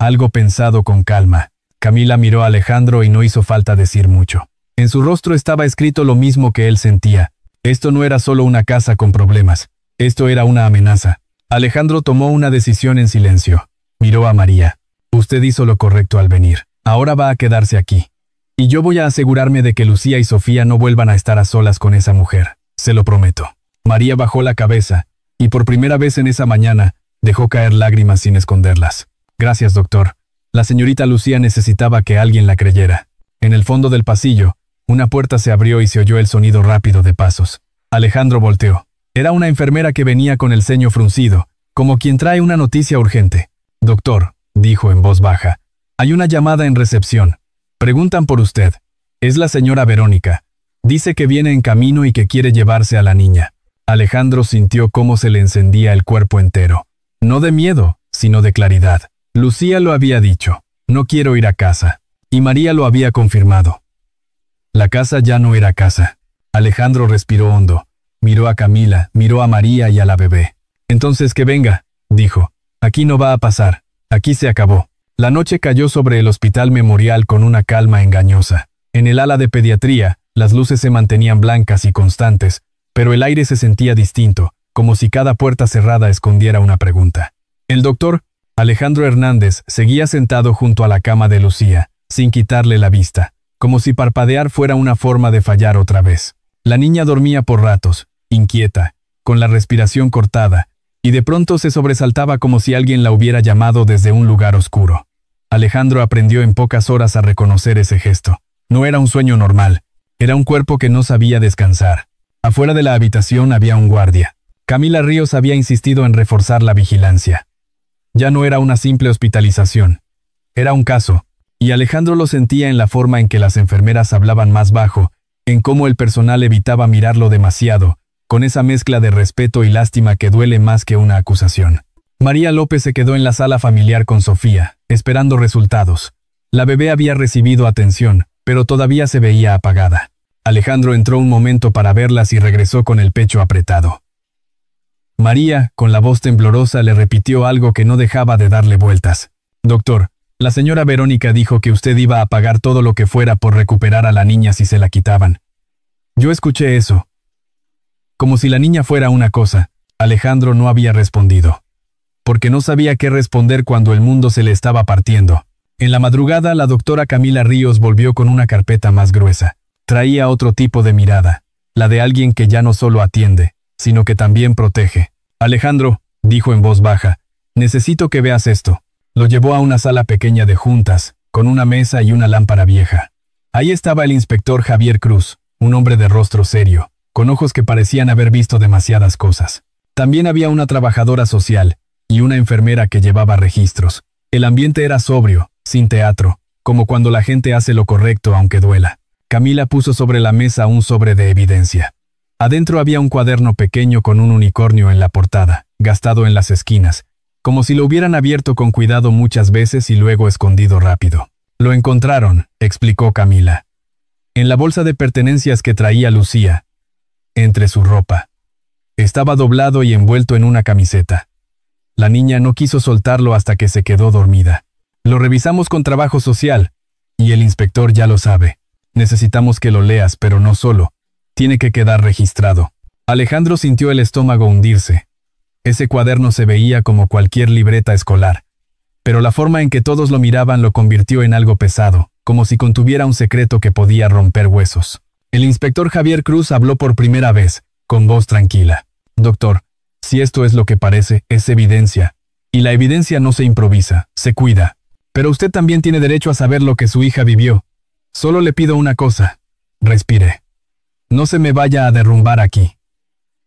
Speaker 1: Algo pensado con calma. Camila miró a Alejandro y no hizo falta decir mucho. En su rostro estaba escrito lo mismo que él sentía. Esto no era solo una casa con problemas. Esto era una amenaza. Alejandro tomó una decisión en silencio. Miró a María. Usted hizo lo correcto al venir. Ahora va a quedarse aquí. Y yo voy a asegurarme de que Lucía y Sofía no vuelvan a estar a solas con esa mujer. Se lo prometo. María bajó la cabeza, y por primera vez en esa mañana, dejó caer lágrimas sin esconderlas. Gracias, doctor. La señorita Lucía necesitaba que alguien la creyera. En el fondo del pasillo, una puerta se abrió y se oyó el sonido rápido de pasos. Alejandro volteó. Era una enfermera que venía con el ceño fruncido, como quien trae una noticia urgente. Doctor, dijo en voz baja, hay una llamada en recepción. Preguntan por usted. Es la señora Verónica. Dice que viene en camino y que quiere llevarse a la niña. Alejandro sintió cómo se le encendía el cuerpo entero. No de miedo, sino de claridad. Lucía lo había dicho. No quiero ir a casa. Y María lo había confirmado. La casa ya no era casa. Alejandro respiró hondo. Miró a Camila, miró a María y a la bebé. Entonces que venga, dijo. Aquí no va a pasar. Aquí se acabó. La noche cayó sobre el hospital memorial con una calma engañosa. En el ala de pediatría, las luces se mantenían blancas y constantes, pero el aire se sentía distinto, como si cada puerta cerrada escondiera una pregunta. El doctor, Alejandro Hernández, seguía sentado junto a la cama de Lucía, sin quitarle la vista, como si parpadear fuera una forma de fallar otra vez. La niña dormía por ratos, inquieta, con la respiración cortada, y de pronto se sobresaltaba como si alguien la hubiera llamado desde un lugar oscuro. Alejandro aprendió en pocas horas a reconocer ese gesto. No era un sueño normal, era un cuerpo que no sabía descansar. Afuera de la habitación había un guardia. Camila Ríos había insistido en reforzar la vigilancia. Ya no era una simple hospitalización. Era un caso, y Alejandro lo sentía en la forma en que las enfermeras hablaban más bajo, en cómo el personal evitaba mirarlo demasiado, con esa mezcla de respeto y lástima que duele más que una acusación. María López se quedó en la sala familiar con Sofía, esperando resultados. La bebé había recibido atención, pero todavía se veía apagada. Alejandro entró un momento para verlas y regresó con el pecho apretado. María, con la voz temblorosa, le repitió algo que no dejaba de darle vueltas. «Doctor, la señora Verónica dijo que usted iba a pagar todo lo que fuera por recuperar a la niña si se la quitaban». Yo escuché eso. Como si la niña fuera una cosa, Alejandro no había respondido. Porque no sabía qué responder cuando el mundo se le estaba partiendo. En la madrugada, la doctora Camila Ríos volvió con una carpeta más gruesa. Traía otro tipo de mirada, la de alguien que ya no solo atiende, sino que también protege. «Alejandro», dijo en voz baja, «necesito que veas esto». Lo llevó a una sala pequeña de juntas, con una mesa y una lámpara vieja. Ahí estaba el inspector Javier Cruz, un hombre de rostro serio, con ojos que parecían haber visto demasiadas cosas. También había una trabajadora social, y una enfermera que llevaba registros. El ambiente era sobrio, sin teatro, como cuando la gente hace lo correcto aunque duela. Camila puso sobre la mesa un sobre de evidencia. Adentro había un cuaderno pequeño con un unicornio en la portada, gastado en las esquinas, como si lo hubieran abierto con cuidado muchas veces y luego escondido rápido. «Lo encontraron», explicó Camila. «En la bolsa de pertenencias que traía Lucía. Entre su ropa. Estaba doblado y envuelto en una camiseta. La niña no quiso soltarlo hasta que se quedó dormida. Lo revisamos con trabajo social, y el inspector ya lo sabe. Necesitamos que lo leas, pero no solo. Tiene que quedar registrado». Alejandro sintió el estómago hundirse. Ese cuaderno se veía como cualquier libreta escolar. Pero la forma en que todos lo miraban lo convirtió en algo pesado, como si contuviera un secreto que podía romper huesos. El inspector Javier Cruz habló por primera vez, con voz tranquila. «Doctor, si esto es lo que parece, es evidencia. Y la evidencia no se improvisa, se cuida. Pero usted también tiene derecho a saber lo que su hija vivió. Solo le pido una cosa. Respire. No se me vaya a derrumbar aquí.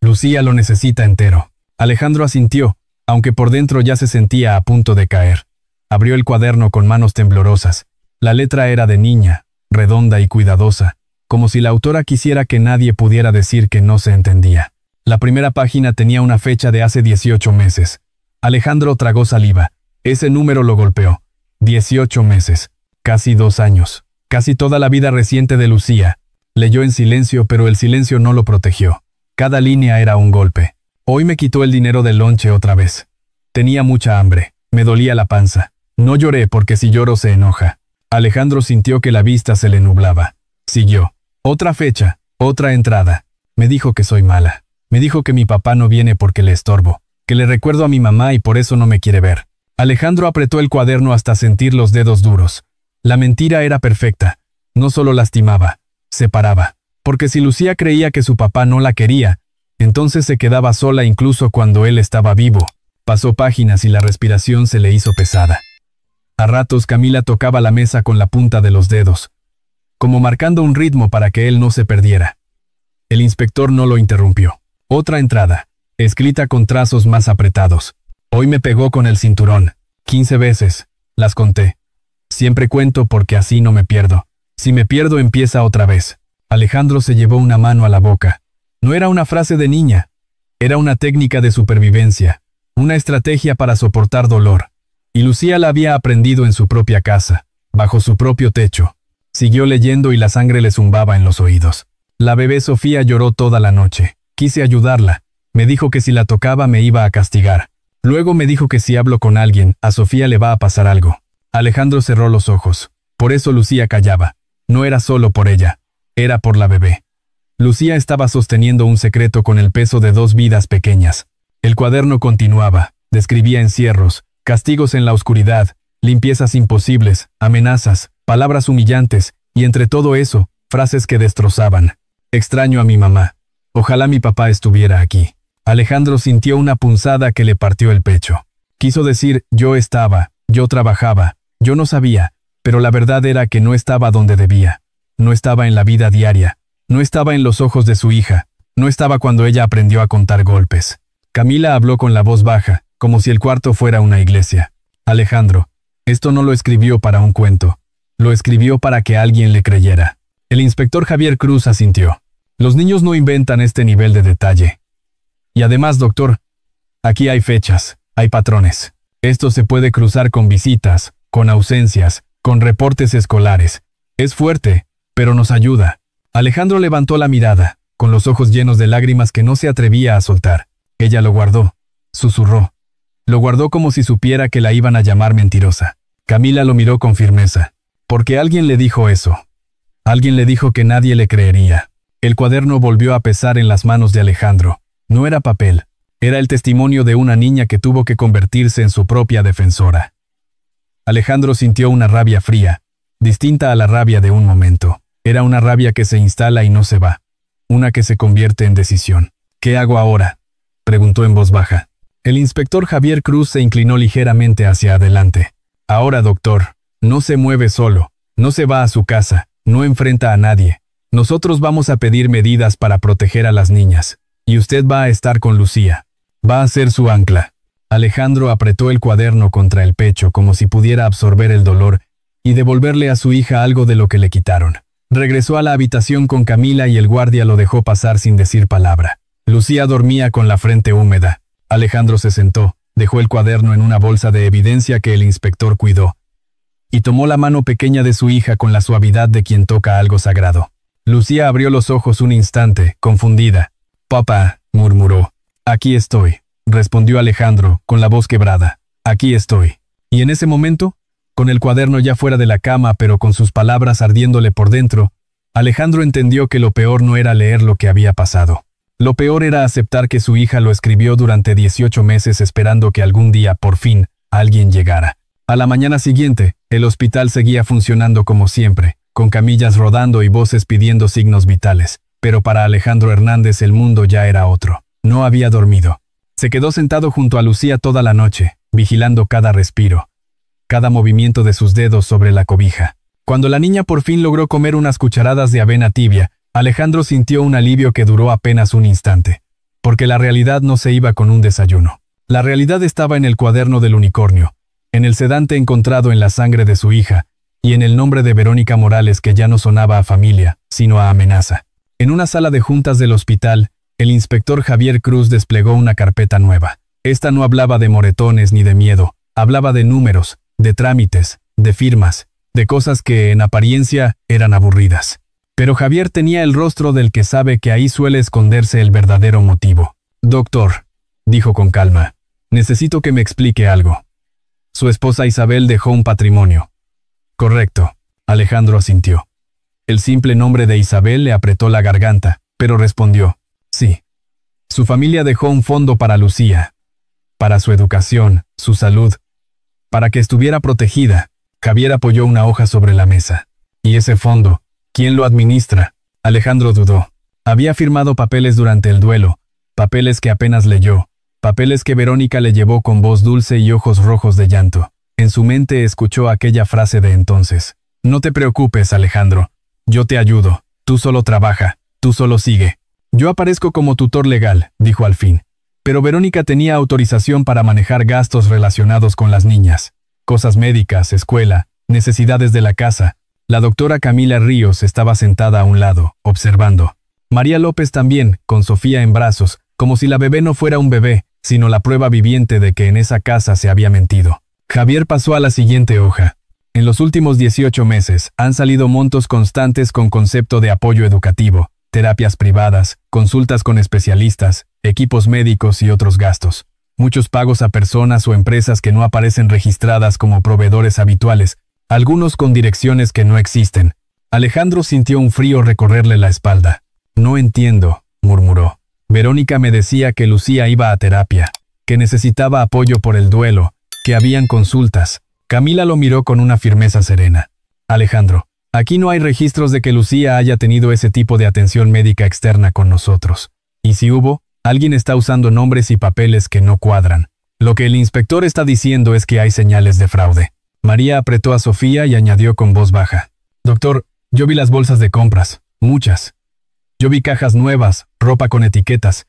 Speaker 1: Lucía lo necesita entero». Alejandro asintió, aunque por dentro ya se sentía a punto de caer. Abrió el cuaderno con manos temblorosas. La letra era de niña, redonda y cuidadosa, como si la autora quisiera que nadie pudiera decir que no se entendía. La primera página tenía una fecha de hace 18 meses. Alejandro tragó saliva. Ese número lo golpeó. 18 meses. Casi 2 años. Casi toda la vida reciente de Lucía. Leyó en silencio, pero el silencio no lo protegió. Cada línea era un golpe. Hoy me quitó el dinero del lonche otra vez. Tenía mucha hambre. Me dolía la panza. No lloré porque si lloro se enoja. Alejandro sintió que la vista se le nublaba. Siguió. Otra fecha. Otra entrada. Me dijo que soy mala. Me dijo que mi papá no viene porque le estorbo. Que le recuerdo a mi mamá y por eso no me quiere ver. Alejandro apretó el cuaderno hasta sentir los dedos duros. La mentira era perfecta. No solo lastimaba. Separaba. Porque si Lucía creía que su papá no la quería, entonces se quedaba sola incluso cuando él estaba vivo. Pasó páginas y la respiración se le hizo pesada. A ratos Camila tocaba la mesa con la punta de los dedos, como marcando un ritmo para que él no se perdiera. El inspector no lo interrumpió. Otra entrada, escrita con trazos más apretados. Hoy me pegó con el cinturón. 15 veces. Las conté. Siempre cuento porque así no me pierdo. Si me pierdo empieza otra vez. Alejandro se llevó una mano a la boca. No era una frase de niña. Era una técnica de supervivencia. Una estrategia para soportar dolor. Y Lucía la había aprendido en su propia casa, bajo su propio techo. Siguió leyendo y la sangre le zumbaba en los oídos. La bebé Sofía lloró toda la noche. Quise ayudarla. Me dijo que si la tocaba me iba a castigar. Luego me dijo que si hablo con alguien, a Sofía le va a pasar algo. Alejandro cerró los ojos. Por eso Lucía callaba. No era solo por ella. Era por la bebé. Lucía estaba sosteniendo un secreto con el peso de 2 vidas pequeñas. El cuaderno continuaba. Describía encierros, castigos en la oscuridad, limpiezas imposibles, amenazas, palabras humillantes, y entre todo eso, frases que destrozaban. Extraño a mi mamá. Ojalá mi papá estuviera aquí. Alejandro sintió una punzada que le partió el pecho. Quiso decir, yo estaba, yo trabajaba, yo no sabía, pero la verdad era que no estaba donde debía. No estaba en la vida diaria. No estaba en los ojos de su hija. No estaba cuando ella aprendió a contar golpes. Camila habló con la voz baja, como si el cuarto fuera una iglesia. Alejandro, esto no lo escribió para un cuento. Lo escribió para que alguien le creyera. El inspector Javier Cruz asintió. Los niños no inventan este nivel de detalle. Y además, doctor, aquí hay fechas, hay patrones. Esto se puede cruzar con visitas, con ausencias, con reportes escolares. Es fuerte, pero nos ayuda. Alejandro levantó la mirada, con los ojos llenos de lágrimas que no se atrevía a soltar. Ella lo guardó. Susurró. Lo guardó como si supiera que la iban a llamar mentirosa. Camila lo miró con firmeza. Porque alguien le dijo eso. Alguien le dijo que nadie le creería. El cuaderno volvió a pesar en las manos de Alejandro. No era papel. Era el testimonio de una niña que tuvo que convertirse en su propia defensora. Alejandro sintió una rabia fría, distinta a la rabia de un momento. Era una rabia que se instala y no se va. Una que se convierte en decisión. ¿Qué hago ahora?, preguntó en voz baja. El inspector Javier Cruz se inclinó ligeramente hacia adelante. Ahora, doctor, no se mueve solo, no se va a su casa, no enfrenta a nadie. Nosotros vamos a pedir medidas para proteger a las niñas. Y usted va a estar con Lucía. Va a ser su ancla. Alejandro apretó el cuaderno contra el pecho como si pudiera absorber el dolor y devolverle a su hija algo de lo que le quitaron. Regresó a la habitación con Camila y el guardia lo dejó pasar sin decir palabra. Lucía dormía con la frente húmeda. Alejandro se sentó, dejó el cuaderno en una bolsa de evidencia que el inspector cuidó, y tomó la mano pequeña de su hija con la suavidad de quien toca algo sagrado. Lucía abrió los ojos un instante, confundida. «Papá», murmuró. «Aquí estoy», respondió Alejandro, con la voz quebrada. «Aquí estoy». Y en ese momento, con el cuaderno ya fuera de la cama pero con sus palabras ardiéndole por dentro, Alejandro entendió que lo peor no era leer lo que había pasado. Lo peor era aceptar que su hija lo escribió durante 18 meses esperando que algún día, por fin, alguien llegara. A la mañana siguiente, el hospital seguía funcionando como siempre, con camillas rodando y voces pidiendo signos vitales. Pero para Alejandro Hernández el mundo ya era otro. No había dormido. Se quedó sentado junto a Lucía toda la noche, vigilando cada respiro, cada movimiento de sus dedos sobre la cobija. Cuando la niña por fin logró comer unas cucharadas de avena tibia, Alejandro sintió un alivio que duró apenas un instante. Porque la realidad no se iba con un desayuno. La realidad estaba en el cuaderno del unicornio, en el sedante encontrado en la sangre de su hija, y en el nombre de Verónica Morales que ya no sonaba a familia, sino a amenaza. En una sala de juntas del hospital, el inspector Javier Cruz desplegó una carpeta nueva. Esta no hablaba de moretones ni de miedo, hablaba de números, de trámites, de firmas, de cosas que, en apariencia, eran aburridas. Pero Javier tenía el rostro del que sabe que ahí suele esconderse el verdadero motivo. «Doctor», dijo con calma, «necesito que me explique algo. Su esposa Isabel dejó un patrimonio». «Correcto», Alejandro asintió. El simple nombre de Isabel le apretó la garganta, pero respondió, «Sí». Su familia dejó un fondo para Lucía, para su educación, su salud, para que estuviera protegida. Javier apoyó una hoja sobre la mesa. «¿Y ese fondo? ¿Quién lo administra?». Alejandro dudó. Había firmado papeles durante el duelo, papeles que apenas leyó, papeles que Verónica le llevó con voz dulce y ojos rojos de llanto. En su mente escuchó aquella frase de entonces. «No te preocupes, Alejandro. Yo te ayudo. Tú solo trabaja. Tú solo sigue. Yo aparezco como tutor legal», dijo al fin. Pero Verónica tenía autorización para manejar gastos relacionados con las niñas. Cosas médicas, escuela, necesidades de la casa. La doctora Camila Ríos estaba sentada a un lado, observando. María López también, con Sofía en brazos, como si la bebé no fuera un bebé, sino la prueba viviente de que en esa casa se había mentido. Javier pasó a la siguiente hoja. En los últimos 18 meses han salido montos constantes con concepto de apoyo educativo, terapias privadas, consultas con especialistas, equipos médicos y otros gastos. Muchos pagos a personas o empresas que no aparecen registradas como proveedores habituales, algunos con direcciones que no existen. Alejandro sintió un frío recorrerle la espalda. «No entiendo», murmuró. «Verónica me decía que Lucía iba a terapia, que necesitaba apoyo por el duelo, que habían consultas». Camila lo miró con una firmeza serena. «Alejandro, aquí no hay registros de que Lucía haya tenido ese tipo de atención médica externa con nosotros. Y si hubo, alguien está usando nombres y papeles que no cuadran. Lo que el inspector está diciendo es que hay señales de fraude». María apretó a Sofía y añadió con voz baja. «Doctor, yo vi las bolsas de compras, muchas. Yo vi cajas nuevas, ropa con etiquetas.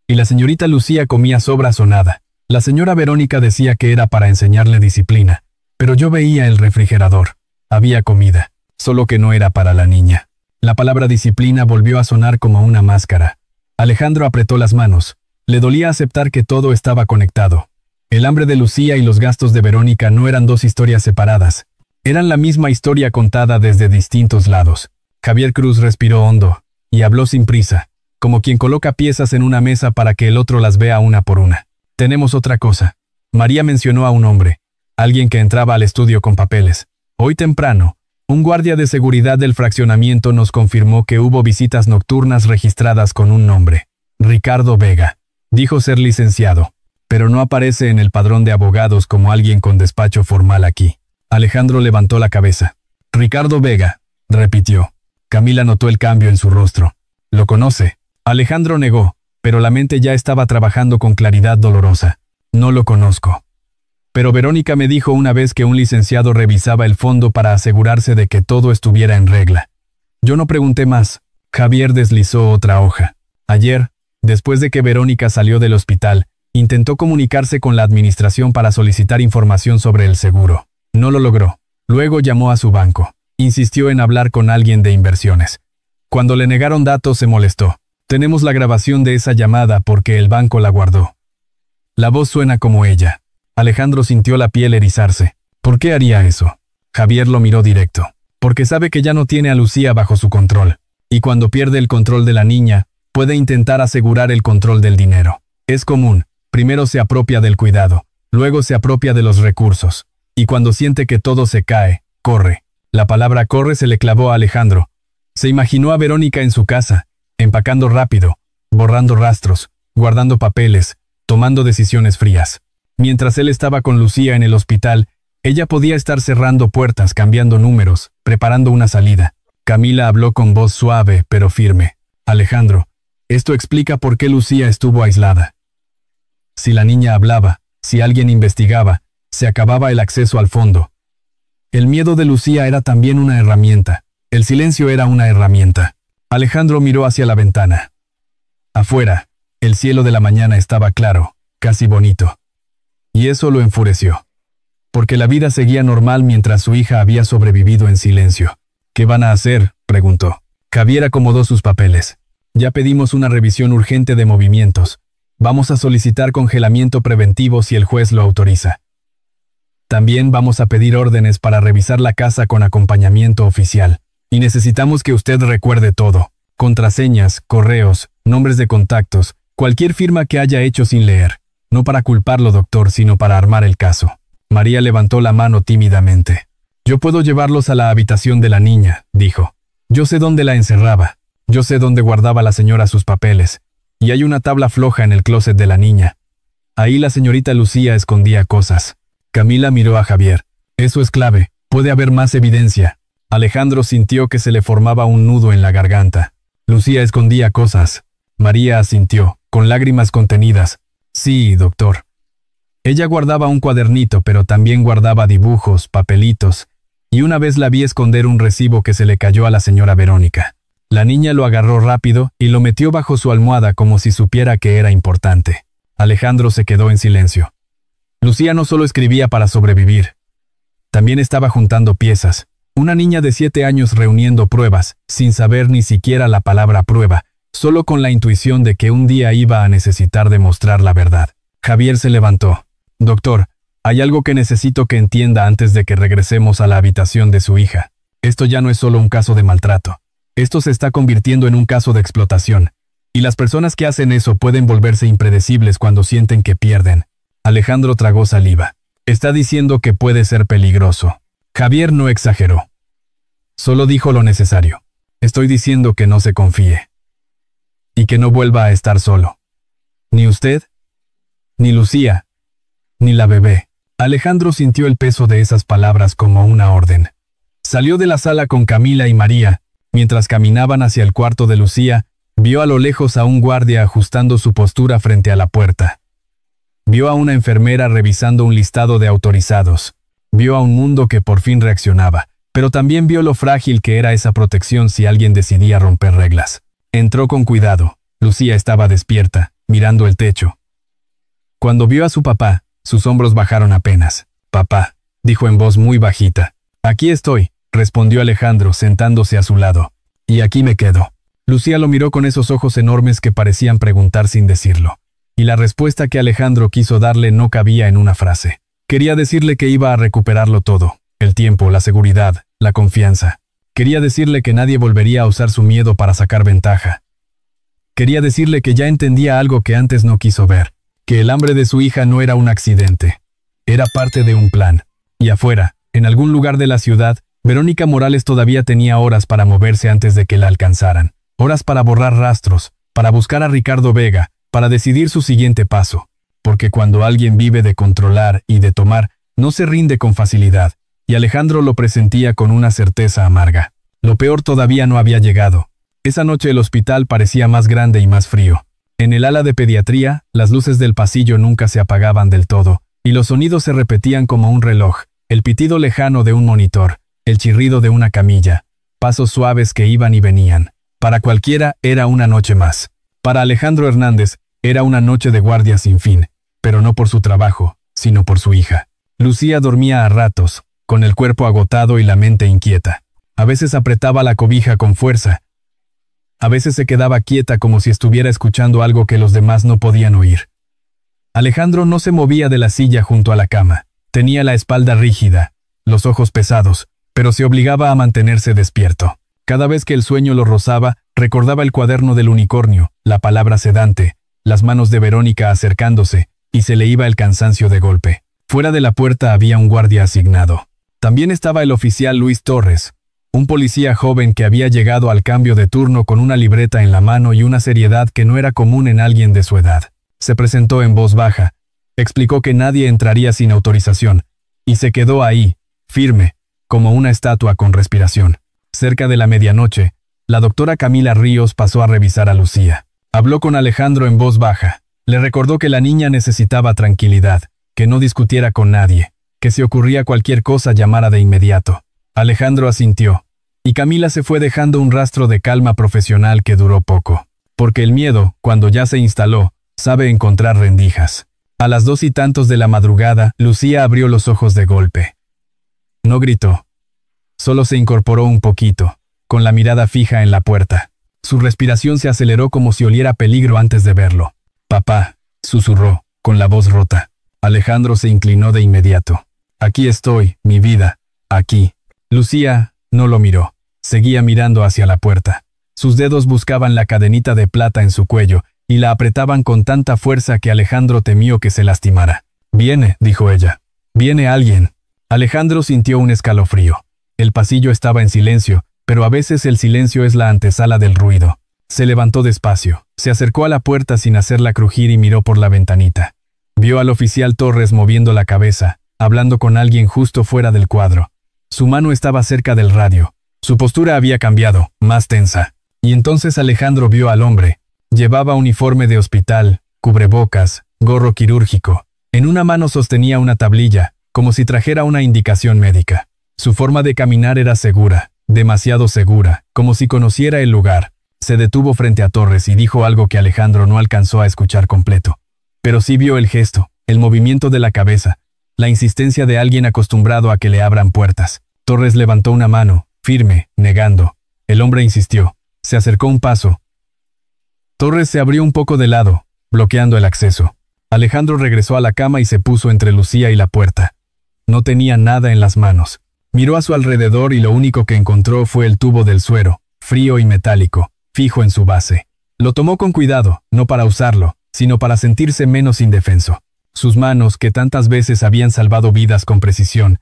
Speaker 1: Y la señorita Lucía comía sobras o nada. La señora Verónica decía que era para enseñarle disciplina, pero yo veía el refrigerador. Había comida, solo que no era para la niña. La palabra disciplina volvió a sonar como una máscara. Alejandro apretó las manos. Le dolía aceptar que todo estaba conectado. El hambre de Lucía y los gastos de Verónica no eran dos historias separadas. Eran la misma historia contada desde distintos lados. Javier Cruz respiró hondo y habló sin prisa, como quien coloca piezas en una mesa para que el otro las vea una por una. Tenemos otra cosa. María mencionó a un hombre, alguien que entraba al estudio con papeles. Hoy temprano, un guardia de seguridad del fraccionamiento nos confirmó que hubo visitas nocturnas registradas con un nombre. Ricardo Vega. Dijo ser licenciado, pero no aparece en el padrón de abogados como alguien con despacho formal aquí. Alejandro levantó la cabeza. Ricardo Vega, repitió. Camila notó el cambio en su rostro. ¿Lo conoce? Alejandro negó, pero la mente ya estaba trabajando con claridad dolorosa. No lo conozco. Pero Verónica me dijo una vez que un licenciado revisaba el fondo para asegurarse de que todo estuviera en regla. Yo no pregunté más. Javier deslizó otra hoja. Ayer, después de que Verónica salió del hospital, intentó comunicarse con la administración para solicitar información sobre el seguro. No lo logró. Luego llamó a su banco. Insistió en hablar con alguien de inversiones. Cuando le negaron datos se molestó. Tenemos la grabación de esa llamada porque el banco la guardó. La voz suena como ella. Alejandro sintió la piel erizarse. ¿Por qué haría eso? Javier lo miró directo. Porque sabe que ya no tiene a Lucía bajo su control. Y cuando pierde el control de la niña, puede intentar asegurar el control del dinero. Es común. Primero se apropia del cuidado, luego se apropia de los recursos. Y cuando siente que todo se cae, corre. La palabra corre se le clavó a Alejandro. Se imaginó a Verónica en su casa, empacando rápido, borrando rastros, guardando papeles, tomando decisiones frías. Mientras él estaba con Lucía en el hospital, ella podía estar cerrando puertas, cambiando números, preparando una salida. Camila habló con voz suave pero firme. Alejandro, esto explica por qué Lucía estuvo aislada. Si la niña hablaba, si alguien investigaba, se acababa el acceso al fondo. El miedo de Lucía era también una herramienta. El silencio era una herramienta. Alejandro miró hacia la ventana. Afuera, el cielo de la mañana estaba claro, casi bonito. Y eso lo enfureció. Porque la vida seguía normal mientras su hija había sobrevivido en silencio. ¿Qué van a hacer?, preguntó. Javier acomodó sus papeles. Ya pedimos una revisión urgente de movimientos. Vamos a solicitar congelamiento preventivo si el juez lo autoriza. También vamos a pedir órdenes para revisar la casa con acompañamiento oficial. Y necesitamos que usted recuerde todo. Contraseñas, correos, nombres de contactos, cualquier firma que haya hecho sin leer. No para culparlo, doctor, sino para armar el caso. María levantó la mano tímidamente. Yo puedo llevarlos a la habitación de la niña, dijo. Yo sé dónde la encerraba. Yo sé dónde guardaba la señora sus papeles. Y hay una tabla floja en el closet de la niña. Ahí la señorita Lucía escondía cosas. Camila miró a Javier. Eso es clave. Puede haber más evidencia. Alejandro sintió que se le formaba un nudo en la garganta. Lucía escondía cosas. María asintió, con lágrimas contenidas. Sí, doctor. Ella guardaba un cuadernito, pero también guardaba dibujos, papelitos, y una vez la vi esconder un recibo que se le cayó a la señora Verónica. La niña lo agarró rápido y lo metió bajo su almohada como si supiera que era importante. Alejandro se quedó en silencio. Lucía no solo escribía para sobrevivir. También estaba juntando piezas. Una niña de 7 años reuniendo pruebas, sin saber ni siquiera la palabra prueba, solo con la intuición de que un día iba a necesitar demostrar la verdad. Javier se levantó. Doctor, hay algo que necesito que entienda antes de que regresemos a la habitación de su hija. Esto ya no es solo un caso de maltrato. Esto se está convirtiendo en un caso de explotación. Y las personas que hacen eso pueden volverse impredecibles cuando sienten que pierden. Alejandro tragó saliva. Está diciendo que puede ser peligroso. Javier no exageró. Solo dijo lo necesario. Estoy diciendo que no se confíe. Y que no vuelva a estar solo. Ni usted, ni Lucía, ni la bebé. Alejandro sintió el peso de esas palabras como una orden. Salió de la sala con Camila y María. Mientras caminaban hacia el cuarto de Lucía, vio a lo lejos a un guardia ajustando su postura frente a la puerta. Vio a una enfermera revisando un listado de autorizados. Vio a un mundo que por fin reaccionaba, pero también vio lo frágil que era esa protección si alguien decidía romper reglas. Entró con cuidado. Lucía estaba despierta, mirando el techo. Cuando vio a su papá, sus hombros bajaron apenas. «Papá», dijo en voz muy bajita. «Aquí estoy», respondió Alejandro sentándose a su lado. «Y aquí me quedo». Lucía lo miró con esos ojos enormes que parecían preguntar sin decirlo. Y la respuesta que Alejandro quiso darle no cabía en una frase. Quería decirle que iba a recuperarlo todo: el tiempo, la seguridad, la confianza. Quería decirle que nadie volvería a usar su miedo para sacar ventaja. Quería decirle que ya entendía algo que antes no quiso ver, que el hambre de su hija no era un accidente. Era parte de un plan. Y afuera, en algún lugar de la ciudad, Verónica Morales todavía tenía horas para moverse antes de que la alcanzaran. Horas para borrar rastros, para buscar a Ricardo Vega, para decidir su siguiente paso. Porque cuando alguien vive de controlar y de tomar, no se rinde con facilidad, y Alejandro lo presentía con una certeza amarga. Lo peor todavía no había llegado. Esa noche el hospital parecía más grande y más frío. En el ala de pediatría, las luces del pasillo nunca se apagaban del todo, y los sonidos se repetían como un reloj: el pitido lejano de un monitor, el chirrido de una camilla, pasos suaves que iban y venían. Para cualquiera era una noche más. Para Alejandro Hernández era una noche de guardia sin fin, pero no por su trabajo, sino por su hija. Lucía dormía a ratos, con el cuerpo agotado y la mente inquieta. A veces apretaba la cobija con fuerza. A veces se quedaba quieta como si estuviera escuchando algo que los demás no podían oír. Alejandro no se movía de la silla junto a la cama. Tenía la espalda rígida, los ojos pesados, pero se obligaba a mantenerse despierto. Cada vez que el sueño lo rozaba, recordaba el cuaderno del unicornio, la palabra sedante, las manos de Verónica acercándose, y se le iba el cansancio de golpe. Fuera de la puerta había un guardia asignado. También estaba el oficial Luis Torres, un policía joven que había llegado al cambio de turno con una libreta en la mano y una seriedad que no era común en alguien de su edad. Se presentó en voz baja, explicó que nadie entraría sin autorización, y se quedó ahí, firme, como una estatua con respiración. Cerca de la medianoche, la doctora Camila Ríos pasó a revisar a Lucía. Habló con Alejandro en voz baja. Le recordó que la niña necesitaba tranquilidad, que no discutiera con nadie, que si ocurría cualquier cosa llamara de inmediato. Alejandro asintió, y Camila se fue dejando un rastro de calma profesional que duró poco. Porque el miedo, cuando ya se instaló, sabe encontrar rendijas. A las 2 y tantos de la madrugada, Lucía abrió los ojos de golpe. No gritó. Solo se incorporó un poquito, con la mirada fija en la puerta. Su respiración se aceleró como si oliera peligro antes de verlo. «Papá», susurró, con la voz rota. Alejandro se inclinó de inmediato. «Aquí estoy, mi vida, aquí». Lucía no lo miró. Seguía mirando hacia la puerta. Sus dedos buscaban la cadenita de plata en su cuello y la apretaban con tanta fuerza que Alejandro temió que se lastimara. «Viene», dijo ella. «Viene alguien». Alejandro sintió un escalofrío. El pasillo estaba en silencio, pero a veces el silencio es la antesala del ruido. Se levantó despacio, se acercó a la puerta sin hacerla crujir y miró por la ventanita. Vio al oficial Torres moviendo la cabeza, hablando con alguien justo fuera del cuadro. Su mano estaba cerca del radio. Su postura había cambiado, más tensa. Y entonces Alejandro vio al hombre. Llevaba uniforme de hospital, cubrebocas, gorro quirúrgico. En una mano sostenía una tablilla, como si trajera una indicación médica. Su forma de caminar era segura, demasiado segura, como si conociera el lugar. Se detuvo frente a Torres y dijo algo que Alejandro no alcanzó a escuchar completo. Pero sí vio el gesto, el movimiento de la cabeza, la insistencia de alguien acostumbrado a que le abran puertas. Torres levantó una mano, firme, negando. El hombre insistió. Se acercó un paso. Torres se abrió un poco de lado, bloqueando el acceso. Alejandro regresó a la cama y se puso entre Lucía y la puerta. No tenía nada en las manos. Miró a su alrededor y lo único que encontró fue el tubo del suero, frío y metálico, fijo en su base. Lo tomó con cuidado, no para usarlo, sino para sentirse menos indefenso. Sus manos, que tantas veces habían salvado vidas con precisión,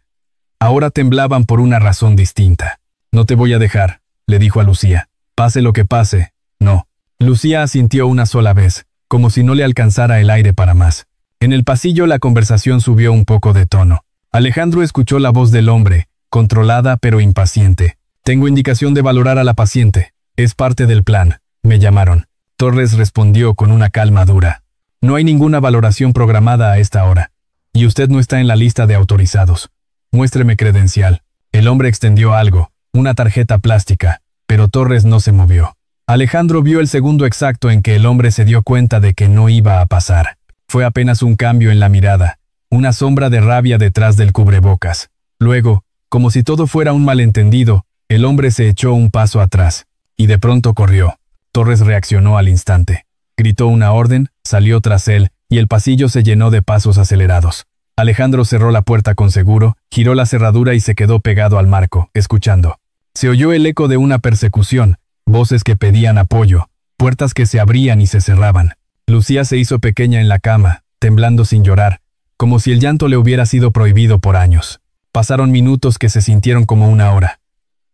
Speaker 1: ahora temblaban por una razón distinta. «No te voy a dejar», le dijo a Lucía. «Pase lo que pase, no». Lucía asintió una sola vez, como si no le alcanzara el aire para más. En el pasillo la conversación subió un poco de tono. Alejandro escuchó la voz del hombre, controlada pero impaciente. «Tengo indicación de valorar a la paciente. Es parte del plan. Me llamaron». Torres respondió con una calma dura. «No hay ninguna valoración programada a esta hora. Y usted no está en la lista de autorizados. Muéstreme credencial». El hombre extendió algo, una tarjeta plástica, pero Torres no se movió. Alejandro vio el segundo exacto en que el hombre se dio cuenta de que no iba a pasar. Fue apenas un cambio en la mirada, una sombra de rabia detrás del cubrebocas. Luego, como si todo fuera un malentendido, el hombre se echó un paso atrás, y de pronto corrió. Torres reaccionó al instante. Gritó una orden, salió tras él, y el pasillo se llenó de pasos acelerados. Alejandro cerró la puerta con seguro, giró la cerradura y se quedó pegado al marco, escuchando. Se oyó el eco de una persecución, voces que pedían apoyo, puertas que se abrían y se cerraban. Lucía se hizo pequeña en la cama, temblando sin llorar, como si el llanto le hubiera sido prohibido por años. Pasaron minutos que se sintieron como una hora.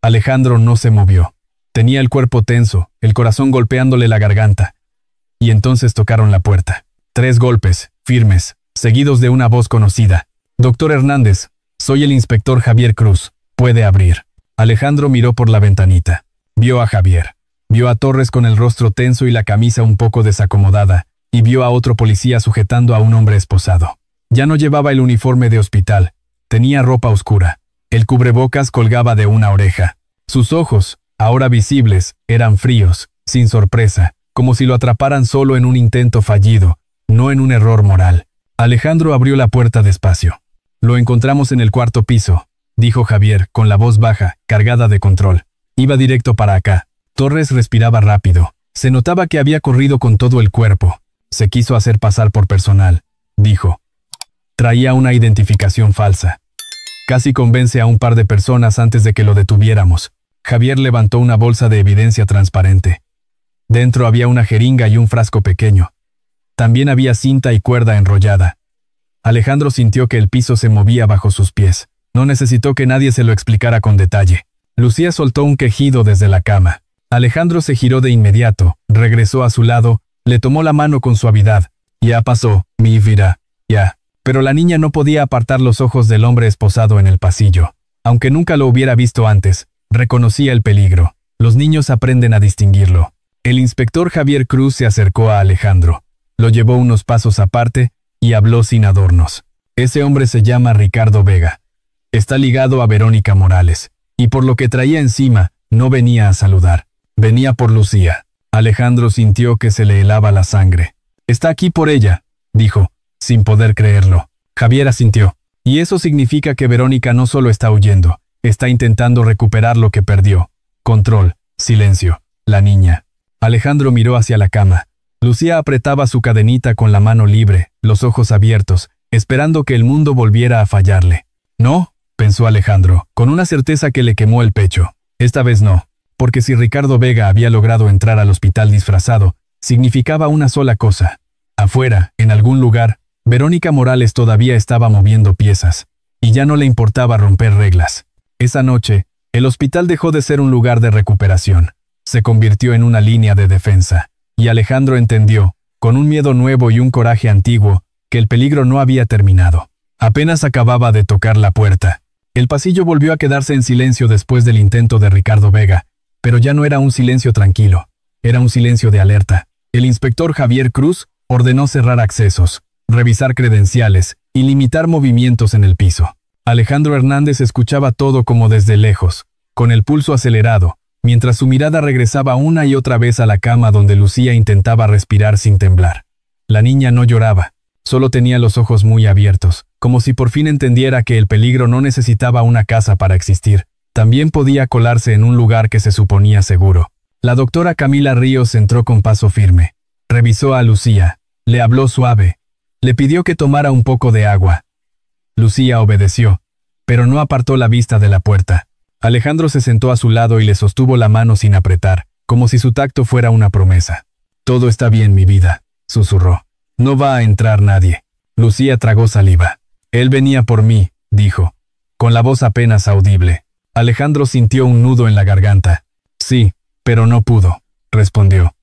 Speaker 1: Alejandro no se movió. Tenía el cuerpo tenso, el corazón golpeándole la garganta. Y entonces tocaron la puerta. 3 golpes, firmes, seguidos de una voz conocida. «Doctor Hernández, soy el inspector Javier Cruz. ¿Puede abrir?» Alejandro miró por la ventanita. Vio a Javier. Vio a Torres con el rostro tenso y la camisa un poco desacomodada, y vio a otro policía sujetando a un hombre esposado. Ya no llevaba el uniforme de hospital. Tenía ropa oscura. El cubrebocas colgaba de una oreja. Sus ojos, ahora visibles, eran fríos, sin sorpresa, como si lo atraparan solo en un intento fallido, no en un error moral. Alejandro abrió la puerta despacio. «Lo encontramos en el 4º piso», dijo Javier, con la voz baja, cargada de control. Iba directo para acá. Torres respiraba rápido. Se notaba que había corrido con todo el cuerpo. Se quiso hacer pasar por personal, dijo. Traía una identificación falsa. Casi convence a un par de personas antes de que lo detuviéramos. Javier levantó una bolsa de evidencia transparente. Dentro había una jeringa y un frasco pequeño. También había cinta y cuerda enrollada. Alejandro sintió que el piso se movía bajo sus pies. No necesitó que nadie se lo explicara con detalle. Lucía soltó un quejido desde la cama. Alejandro se giró de inmediato, regresó a su lado, le tomó la mano con suavidad. «Ya pasó, mi vida, ya». Pero la niña no podía apartar los ojos del hombre esposado en el pasillo. Aunque nunca lo hubiera visto antes, reconocía el peligro. Los niños aprenden a distinguirlo. El inspector Javier Cruz se acercó a Alejandro. Lo llevó unos pasos aparte y habló sin adornos. «Ese hombre se llama Ricardo Vega. Está ligado a Verónica Morales. Y por lo que traía encima, no venía a saludar. Venía por Lucía». Alejandro sintió que se le helaba la sangre. «Está aquí por ella», dijo, sin poder creerlo. Javier asintió. «Y eso significa que Verónica no solo está huyendo, está intentando recuperar lo que perdió. Control, silencio, la niña». Alejandro miró hacia la cama. Lucía apretaba su cadenita con la mano libre, los ojos abiertos, esperando que el mundo volviera a fallarle. «No», pensó Alejandro, con una certeza que le quemó el pecho. Esta vez no, porque si Ricardo Vega había logrado entrar al hospital disfrazado, significaba una sola cosa. Afuera, en algún lugar, Verónica Morales todavía estaba moviendo piezas, y ya no le importaba romper reglas. Esa noche, el hospital dejó de ser un lugar de recuperación. Se convirtió en una línea de defensa, y Alejandro entendió, con un miedo nuevo y un coraje antiguo, que el peligro no había terminado. Apenas acababa de tocar la puerta. El pasillo volvió a quedarse en silencio después del intento de Ricardo Vega, pero ya no era un silencio tranquilo, era un silencio de alerta. El inspector Javier Cruz ordenó cerrar accesos, revisar credenciales y limitar movimientos en el piso. Alejandro Hernández escuchaba todo como desde lejos, con el pulso acelerado, mientras su mirada regresaba una y otra vez a la cama donde Lucía intentaba respirar sin temblar. La niña no lloraba, solo tenía los ojos muy abiertos, como si por fin entendiera que el peligro no necesitaba una casa para existir. También podía colarse en un lugar que se suponía seguro. La doctora Camila Ríos entró con paso firme. Revisó a Lucía, le habló suave, le pidió que tomara un poco de agua. Lucía obedeció, pero no apartó la vista de la puerta. Alejandro se sentó a su lado y le sostuvo la mano sin apretar, como si su tacto fuera una promesa. «Todo está bien, mi vida», susurró. «No va a entrar nadie». Lucía tragó saliva. «Él venía por mí», dijo, con la voz apenas audible. Alejandro sintió un nudo en la garganta. «Sí, pero no pudo», respondió.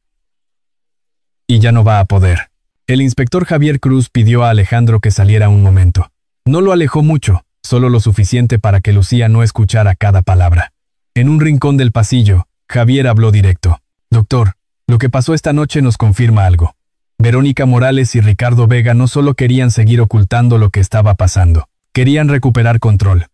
Speaker 1: «Y ya no va a poder». El inspector Javier Cruz pidió a Alejandro que saliera un momento. No lo alejó mucho, solo lo suficiente para que Lucía no escuchara cada palabra. En un rincón del pasillo, Javier habló directo. «Doctor, lo que pasó esta noche nos confirma algo. Verónica Morales y Ricardo Vega no solo querían seguir ocultando lo que estaba pasando, querían recuperar control.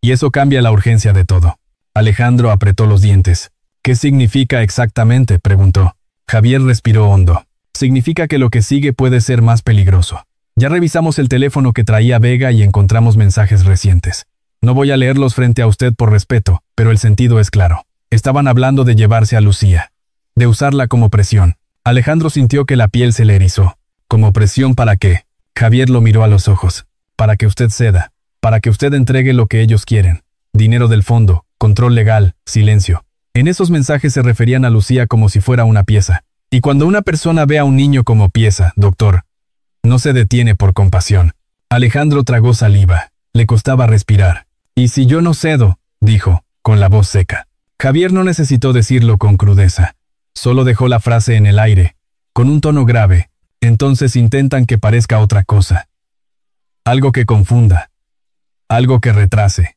Speaker 1: Y eso cambia la urgencia de todo». Alejandro apretó los dientes. «¿Qué significa exactamente?», preguntó. Javier respiró hondo. Significa que lo que sigue puede ser más peligroso. Ya revisamos el teléfono que traía Vega y encontramos mensajes recientes. No voy a leerlos frente a usted por respeto, pero el sentido es claro. Estaban hablando de llevarse a Lucía, de usarla como presión. Alejandro sintió que la piel se le erizó. ¿Como presión para qué? Javier lo miró a los ojos. Para que usted ceda, para que usted entregue lo que ellos quieren. Dinero del fondo, control legal, silencio. En esos mensajes se referían a Lucía como si fuera una pieza. Y cuando una persona ve a un niño como pieza, doctor, no se detiene por compasión. Alejandro tragó saliva. Le costaba respirar. «¿Y si yo no cedo?», dijo, con la voz seca. Javier no necesitó decirlo con crudeza. Solo dejó la frase en el aire, con un tono grave. Entonces intentan que parezca otra cosa. Algo que confunda. Algo que retrase.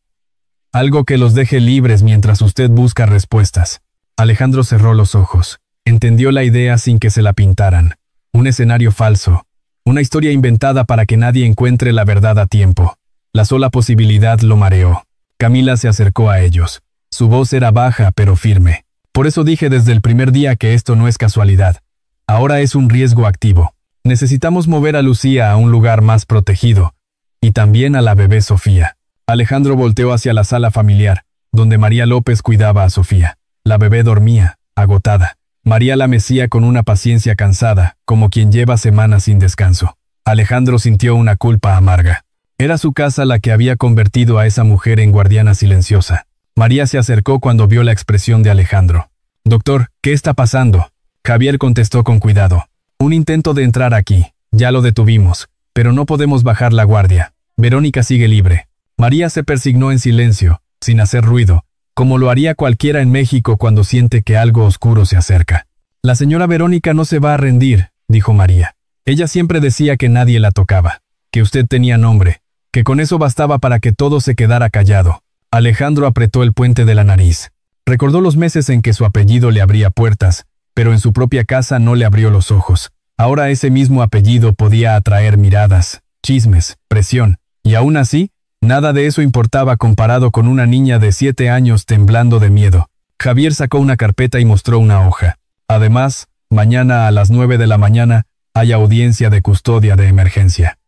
Speaker 1: Algo que los deje libres mientras usted busca respuestas. Alejandro cerró los ojos. Entendió la idea sin que se la pintaran. Un escenario falso. Una historia inventada para que nadie encuentre la verdad a tiempo. La sola posibilidad lo mareó. Camila se acercó a ellos. Su voz era baja pero firme. Por eso dije desde el primer día que esto no es casualidad. Ahora es un riesgo activo. Necesitamos mover a Lucía a un lugar más protegido. Y también a la bebé Sofía. Alejandro volteó hacia la sala familiar, donde María López cuidaba a Sofía. La bebé dormía, agotada. María la mecía con una paciencia cansada, como quien lleva semanas sin descanso. Alejandro sintió una culpa amarga. Era su casa la que había convertido a esa mujer en guardiana silenciosa. María se acercó cuando vio la expresión de Alejandro. «Doctor, ¿qué está pasando?». Javier contestó con cuidado. «Un intento de entrar aquí. Ya lo detuvimos. Pero no podemos bajar la guardia. Verónica sigue libre». María se persignó en silencio, sin hacer ruido, como lo haría cualquiera en México cuando siente que algo oscuro se acerca. «La señora Verónica no se va a rendir», dijo María. «Ella siempre decía que nadie la tocaba, que usted tenía nombre, que con eso bastaba para que todo se quedara callado». Alejandro apretó el puente de la nariz. Recordó los meses en que su apellido le abría puertas, pero en su propia casa no le abrió los ojos. Ahora ese mismo apellido podía atraer miradas, chismes, presión, y aún así, nada de eso importaba comparado con una niña de 7 años temblando de miedo. Javier sacó una carpeta y mostró una hoja. Además, mañana a las 9 de la mañana hay audiencia de custodia de emergencia.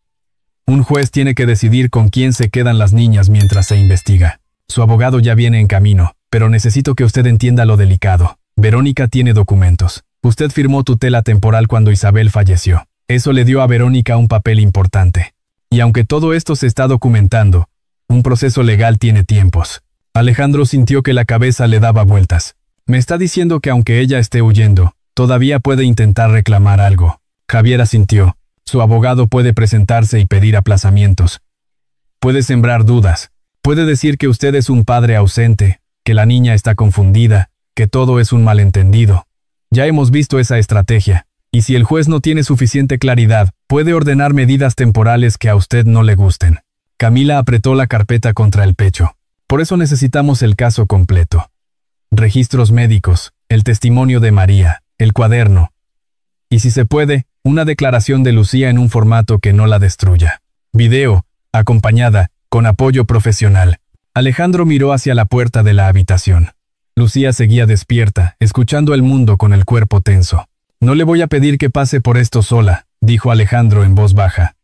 Speaker 1: Un juez tiene que decidir con quién se quedan las niñas mientras se investiga. Su abogado ya viene en camino, pero necesito que usted entienda lo delicado. Verónica tiene documentos. Usted firmó tutela temporal cuando Isabel falleció. Eso le dio a Verónica un papel importante. Y aunque todo esto se está documentando, un proceso legal tiene tiempos. Alejandro sintió que la cabeza le daba vueltas. Me está diciendo que aunque ella esté huyendo, todavía puede intentar reclamar algo. Javier asintió. Su abogado puede presentarse y pedir aplazamientos. Puede sembrar dudas. Puede decir que usted es un padre ausente, que la niña está confundida, que todo es un malentendido. Ya hemos visto esa estrategia, y si el juez no tiene suficiente claridad, puede ordenar medidas temporales que a usted no le gusten. Camila apretó la carpeta contra el pecho. Por eso necesitamos el caso completo. Registros médicos, el testimonio de María, el cuaderno. Y si se puede, una declaración de Lucía en un formato que no la destruya. Video, acompañada, con apoyo profesional. Alejandro miró hacia la puerta de la habitación. Lucía seguía despierta, escuchando el mundo con el cuerpo tenso. «No le voy a pedir que pase por esto sola», dijo Alejandro en voz baja.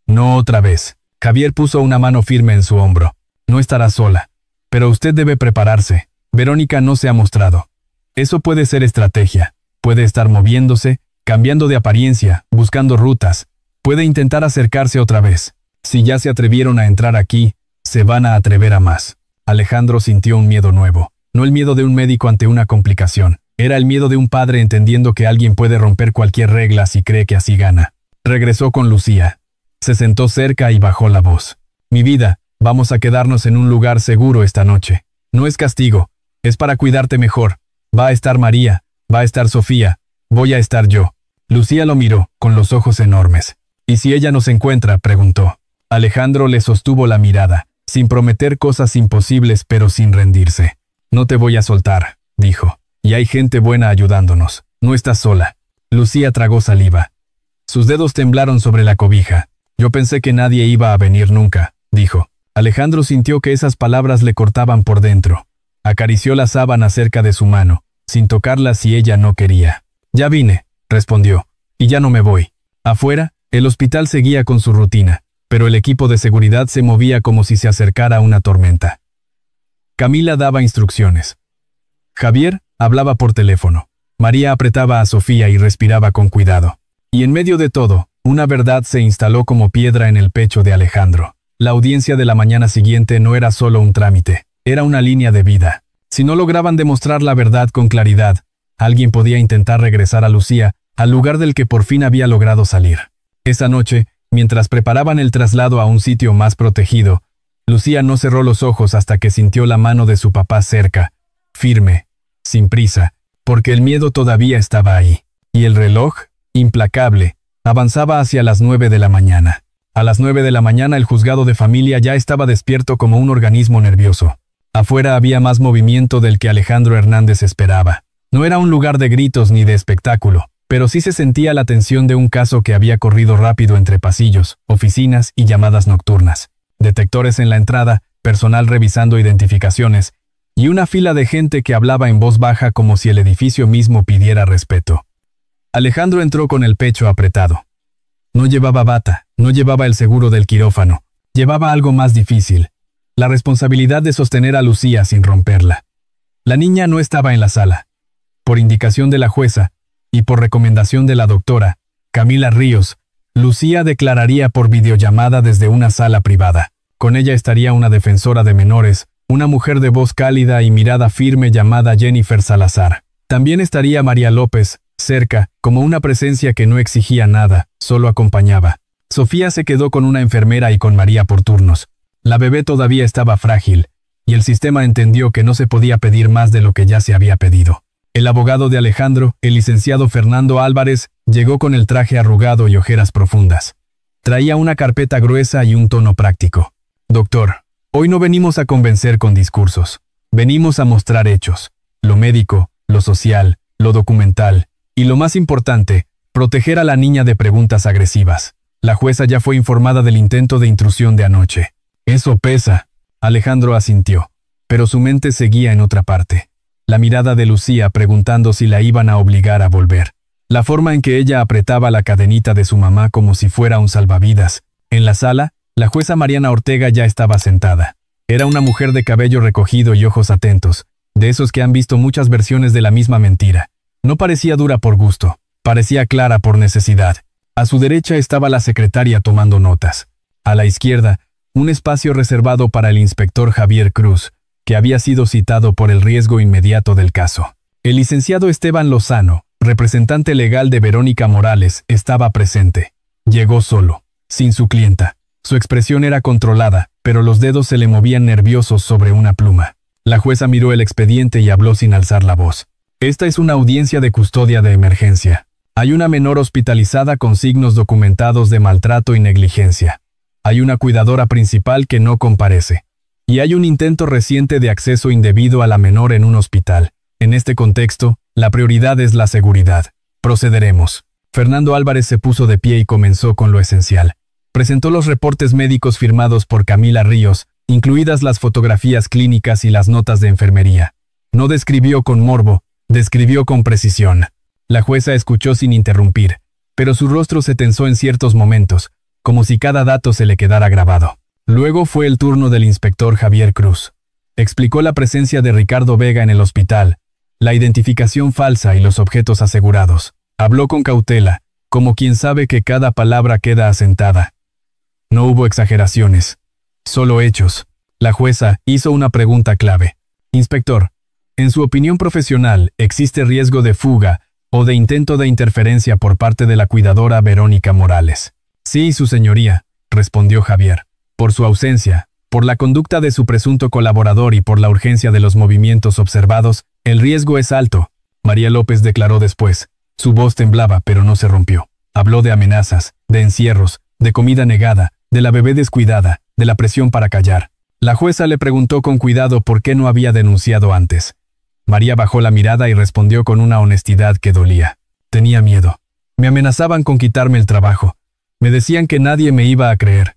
Speaker 1: «No otra vez». Javier puso una mano firme en su hombro. «No estará sola. Pero usted debe prepararse. Verónica no se ha mostrado. Eso puede ser estrategia. Puede estar moviéndose, cambiando de apariencia, buscando rutas. Puede intentar acercarse otra vez. Si ya se atrevieron a entrar aquí, se van a atrever a más». Alejandro sintió un miedo nuevo. No el miedo de un médico ante una complicación. Era el miedo de un padre entendiendo que alguien puede romper cualquier regla si cree que así gana. Regresó con Lucía. Se sentó cerca y bajó la voz. «Mi vida, vamos a quedarnos en un lugar seguro esta noche. No es castigo, es para cuidarte mejor. Va a estar María, va a estar Sofía, voy a estar yo». Lucía lo miró, con los ojos enormes. «¿Y si ella nos encuentra?», preguntó. Alejandro le sostuvo la mirada, sin prometer cosas imposibles pero sin rendirse. «No te voy a soltar», dijo. «Y hay gente buena ayudándonos. No estás sola». Lucía tragó saliva. Sus dedos temblaron sobre la cobija. «Yo pensé que nadie iba a venir nunca», dijo. Alejandro sintió que esas palabras le cortaban por dentro. Acarició la sábana cerca de su mano, sin tocarla si ella no quería. «Ya vine», respondió. y ya no me voy. Afuera, el hospital seguía con su rutina, pero el equipo de seguridad se movía como si se acercara una tormenta. Camila daba instrucciones. Javier hablaba por teléfono. María apretaba a Sofía y respiraba con cuidado. Y en medio de todo, una verdad se instaló como piedra en el pecho de Alejandro. La audiencia de la mañana siguiente no era solo un trámite, era una línea de vida. Si no lograban demostrar la verdad con claridad, alguien podía intentar regresar a Lucía, al lugar del que por fin había logrado salir. Esa noche, mientras preparaban el traslado a un sitio más protegido, Lucía no cerró los ojos hasta que sintió la mano de su papá cerca, firme, sin prisa, porque el miedo todavía estaba ahí. Y el reloj, implacable, avanzaba hacia las 9 de la mañana. A las 9 de la mañana el juzgado de familia ya estaba despierto como un organismo nervioso. Afuera había más movimiento del que Alejandro Hernández esperaba. No era un lugar de gritos ni de espectáculo, pero sí se sentía la tensión de un caso que había corrido rápido entre pasillos, oficinas y llamadas nocturnas. Detectores en la entrada, personal revisando identificaciones, y una fila de gente que hablaba en voz baja como si el edificio mismo pidiera respeto. Alejandro entró con el pecho apretado. No llevaba bata, no llevaba el seguro del quirófano, llevaba algo más difícil, la responsabilidad de sostener a Lucía sin romperla. La niña no estaba en la sala. Por indicación de la jueza, y por recomendación de la doctora, Camila Ríos, Lucía declararía por videollamada desde una sala privada. Con ella estaría una defensora de menores, una mujer de voz cálida y mirada firme llamada Jennifer Salazar. También estaría María López, cerca, como una presencia que no exigía nada, solo acompañaba. Sofía se quedó con una enfermera y con María por turnos. La bebé todavía estaba frágil, y el sistema entendió que no se podía pedir más de lo que ya se había pedido. El abogado de Alejandro, el licenciado Fernando Álvarez, llegó con el traje arrugado y ojeras profundas. Traía una carpeta gruesa y un tono práctico. Doctor, hoy no venimos a convencer con discursos. Venimos a mostrar hechos. Lo médico, lo social, lo documental, y lo más importante, proteger a la niña de preguntas agresivas. La jueza ya fue informada del intento de intrusión de anoche. Eso pesa. Alejandro asintió, pero su mente seguía en otra parte. La mirada de Lucía preguntando si la iban a obligar a volver. La forma en que ella apretaba la cadenita de su mamá como si fuera un salvavidas. En la sala, la jueza Mariana Ortega ya estaba sentada. Era una mujer de cabello recogido y ojos atentos, de esos que han visto muchas versiones de la misma mentira. No parecía dura por gusto, parecía clara por necesidad. A su derecha estaba la secretaria tomando notas. A la izquierda, un espacio reservado para el inspector Javier Cruz, que había sido citado por el riesgo inmediato del caso. El licenciado Esteban Lozano, representante legal de Verónica Morales, estaba presente. Llegó solo, sin su clienta. Su expresión era controlada, pero los dedos se le movían nerviosos sobre una pluma. La jueza miró el expediente y habló sin alzar la voz. Esta es una audiencia de custodia de emergencia. Hay una menor hospitalizada con signos documentados de maltrato y negligencia. Hay una cuidadora principal que no comparece. Y hay un intento reciente de acceso indebido a la menor en un hospital. En este contexto, la prioridad es la seguridad. Procederemos. Fernando Álvarez se puso de pie y comenzó con lo esencial. Presentó los reportes médicos firmados por Camila Ríos, incluidas las fotografías clínicas y las notas de enfermería. No describió con morbo, describió con precisión. La jueza escuchó sin interrumpir, pero su rostro se tensó en ciertos momentos, como si cada dato se le quedara grabado. Luego fue el turno del inspector Javier Cruz. Explicó la presencia de Ricardo Vega en el hospital, la identificación falsa y los objetos asegurados. Habló con cautela, como quien sabe que cada palabra queda asentada. No hubo exageraciones, solo hechos. La jueza hizo una pregunta clave. Inspector, en su opinión profesional, ¿existe riesgo de fuga o de intento de interferencia por parte de la cuidadora Verónica Morales? Sí, su señoría, respondió Javier. Por su ausencia, por la conducta de su presunto colaborador y por la urgencia de los movimientos observados, el riesgo es alto, María López declaró después. Su voz temblaba, pero no se rompió. Habló de amenazas, de encierros, de comida negada, de la bebé descuidada, de la presión para callar. La jueza le preguntó con cuidado por qué no había denunciado antes. María bajó la mirada y respondió con una honestidad que dolía. Tenía miedo. Me amenazaban con quitarme el trabajo. Me decían que nadie me iba a creer.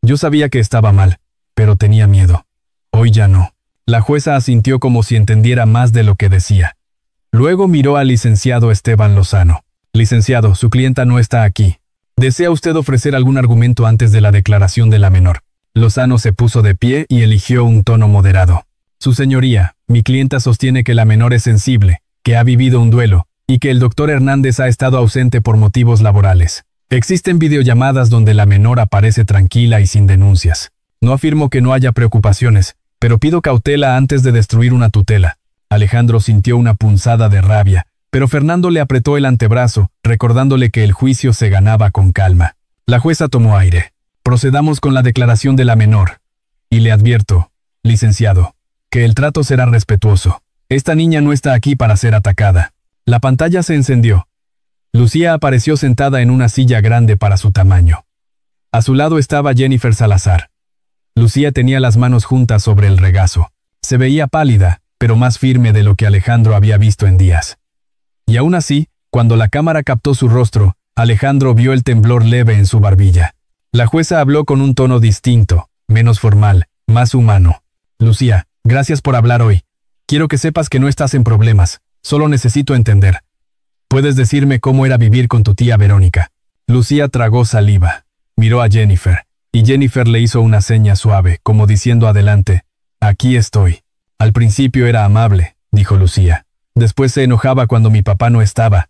Speaker 1: Yo sabía que estaba mal, pero tenía miedo. Hoy ya no. La jueza asintió como si entendiera más de lo que decía. Luego miró al licenciado Esteban Lozano. Licenciado, su clienta no está aquí. ¿Desea usted ofrecer algún argumento antes de la declaración de la menor? Lozano se puso de pie y eligió un tono moderado. Su señoría, mi clienta sostiene que la menor es sensible, que ha vivido un duelo, y que el doctor Hernández ha estado ausente por motivos laborales. Existen videollamadas donde la menor aparece tranquila y sin denuncias. No afirmo que no haya preocupaciones, pero pido cautela antes de destruir una tutela. Alejandro sintió una punzada de rabia, pero Fernando le apretó el antebrazo, recordándole que el juicio se ganaba con calma. La jueza tomó aire. Procedamos con la declaración de la menor. Y le advierto, licenciado, que el trato será respetuoso. Esta niña no está aquí para ser atacada. La pantalla se encendió. Lucía apareció sentada en una silla grande para su tamaño. A su lado estaba Jennifer Salazar. Lucía tenía las manos juntas sobre el regazo. Se veía pálida, pero más firme de lo que Alejandro había visto en días. Y aún así, cuando la cámara captó su rostro, Alejandro vio el temblor leve en su barbilla. La jueza habló con un tono distinto, menos formal, más humano. Lucía, gracias por hablar hoy. Quiero que sepas que no estás en problemas, solo necesito entender. ¿Puedes decirme cómo era vivir con tu tía Verónica? Lucía tragó saliva, miró a Jennifer, y Jennifer le hizo una seña suave, como diciendo adelante, aquí estoy. Al principio era amable, dijo Lucía. Después se enojaba cuando mi papá no estaba.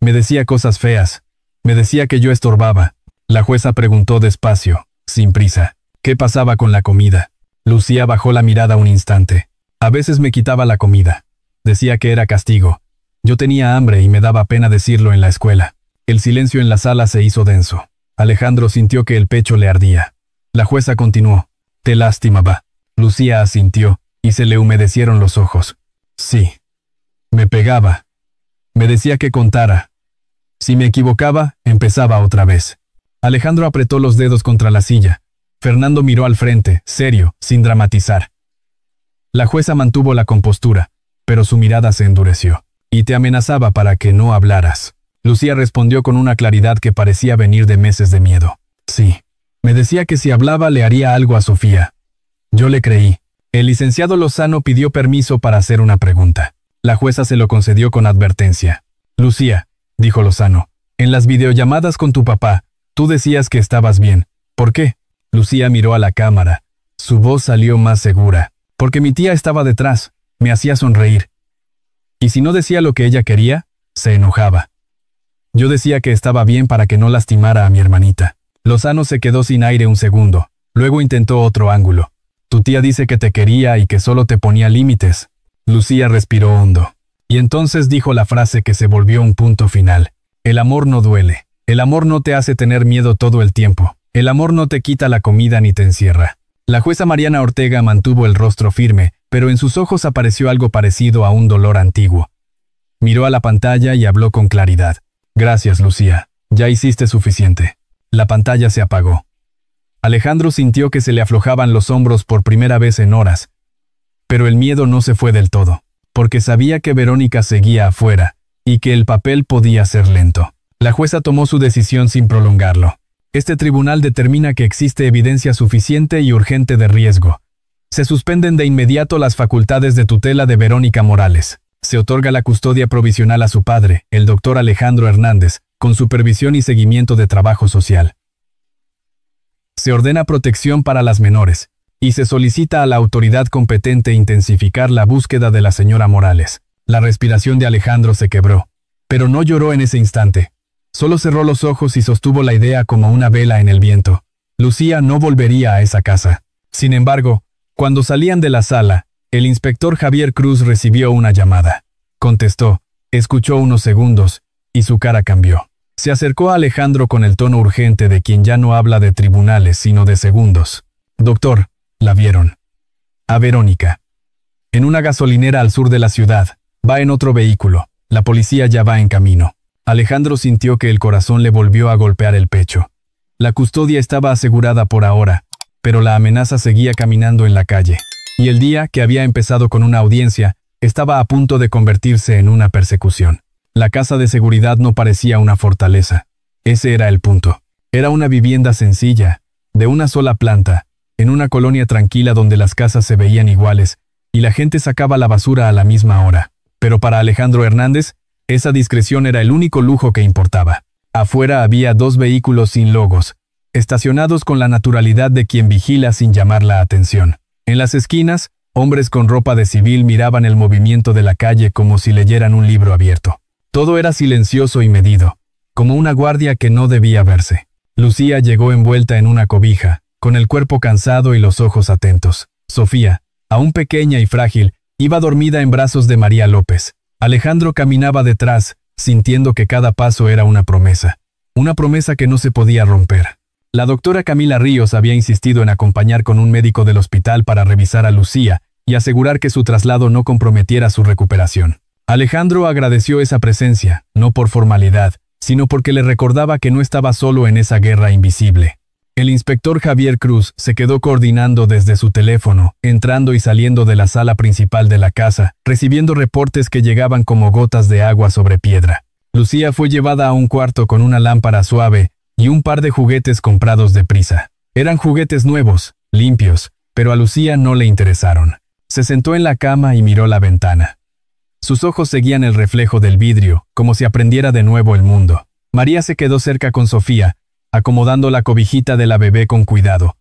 Speaker 1: Me decía cosas feas, me decía que yo estorbaba. La jueza preguntó despacio, sin prisa, ¿qué pasaba con la comida? Lucía bajó la mirada un instante. A veces me quitaba la comida. Decía que era castigo. Yo tenía hambre y me daba pena decirlo en la escuela. El silencio en la sala se hizo denso. Alejandro sintió que el pecho le ardía. La jueza continuó. Te lastimaba. Lucía asintió, y se le humedecieron los ojos. Sí. Me pegaba. Me decía que contara. Si me equivocaba, empezaba otra vez. Alejandro apretó los dedos contra la silla. Fernando miró al frente, serio, sin dramatizar. La jueza mantuvo la compostura, pero su mirada se endureció. Y te amenazaba para que no hablaras. Lucía respondió con una claridad que parecía venir de meses de miedo. Sí. Me decía que si hablaba le haría algo a Sofía. Yo le creí. El licenciado Lozano pidió permiso para hacer una pregunta. La jueza se lo concedió con advertencia. Lucía, dijo Lozano, en las videollamadas con tu papá, tú decías que estabas bien. ¿Por qué? Lucía miró a la cámara. Su voz salió más segura. Porque mi tía estaba detrás. Me hacía sonreír. Y si no decía lo que ella quería, se enojaba. Yo decía que estaba bien para que no lastimara a mi hermanita. Lozano se quedó sin aire un segundo. Luego intentó otro ángulo. Tu tía dice que te quería y que solo te ponía límites. Lucía respiró hondo. Y entonces dijo la frase que se volvió un punto final. El amor no duele. El amor no te hace tener miedo todo el tiempo. El amor no te quita la comida ni te encierra. La jueza Mariana Ortega mantuvo el rostro firme, pero en sus ojos apareció algo parecido a un dolor antiguo. Miró a la pantalla y habló con claridad. Gracias, Lucía. Ya hiciste suficiente. La pantalla se apagó. Alejandro sintió que se le aflojaban los hombros por primera vez en horas. Pero el miedo no se fue del todo, porque sabía que Verónica seguía afuera, y que el papel podía ser lento. La jueza tomó su decisión sin prolongarlo. Este tribunal determina que existe evidencia suficiente y urgente de riesgo. Se suspenden de inmediato las facultades de tutela de Verónica Morales. Se otorga la custodia provisional a su padre, el doctor Alejandro Hernández, con supervisión y seguimiento de trabajo social. Se ordena protección para las menores, y se solicita a la autoridad competente intensificar la búsqueda de la señora Morales. La respiración de Alejandro se quebró, pero no lloró en ese instante. Solo cerró los ojos y sostuvo la idea como una vela en el viento. Lucía no volvería a esa casa. Sin embargo, cuando salían de la sala, el inspector Javier Cruz recibió una llamada. Contestó, escuchó unos segundos, y su cara cambió. Se acercó a Alejandro con el tono urgente de quien ya no habla de tribunales, sino de segundos. Doctor, la vieron. A Verónica. En una gasolinera al sur de la ciudad. Va en otro vehículo. La policía ya va en camino. Alejandro sintió que el corazón le volvió a golpear el pecho. La custodia estaba asegurada por ahora, pero la amenaza seguía caminando en la calle. Y el día, que había empezado con una audiencia, estaba a punto de convertirse en una persecución. La casa de seguridad no parecía una fortaleza. Ese era el punto. Era una vivienda sencilla, de una sola planta, en una colonia tranquila donde las casas se veían iguales, y la gente sacaba la basura a la misma hora. Pero para Alejandro Hernández, Esa discreción era el único lujo que importaba. Afuera había 2 vehículos sin logos, estacionados con la naturalidad de quien vigila sin llamar la atención. En las esquinas, hombres con ropa de civil miraban el movimiento de la calle como si leyeran un libro abierto. Todo era silencioso y medido, como una guardia que no debía verse. Lucía llegó envuelta en una cobija, con el cuerpo cansado y los ojos atentos. Sofía, aún pequeña y frágil, iba dormida en brazos de María López. Alejandro caminaba detrás, sintiendo que cada paso era una promesa que no se podía romper. La doctora Camila Ríos había insistido en acompañar con un médico del hospital para revisar a Lucía y asegurar que su traslado no comprometiera su recuperación. Alejandro agradeció esa presencia, no por formalidad, sino porque le recordaba que no estaba solo en esa guerra invisible. El inspector Javier Cruz se quedó coordinando desde su teléfono, entrando y saliendo de la sala principal de la casa, recibiendo reportes que llegaban como gotas de agua sobre piedra. Lucía fue llevada a un cuarto con una lámpara suave y un par de juguetes comprados deprisa. Eran juguetes nuevos, limpios, pero a Lucía no le interesaron. Se sentó en la cama y miró la ventana. Sus ojos seguían el reflejo del vidrio, como si aprendiera de nuevo el mundo. María se quedó cerca con Sofía, acomodando la cobijita de la bebé con cuidado,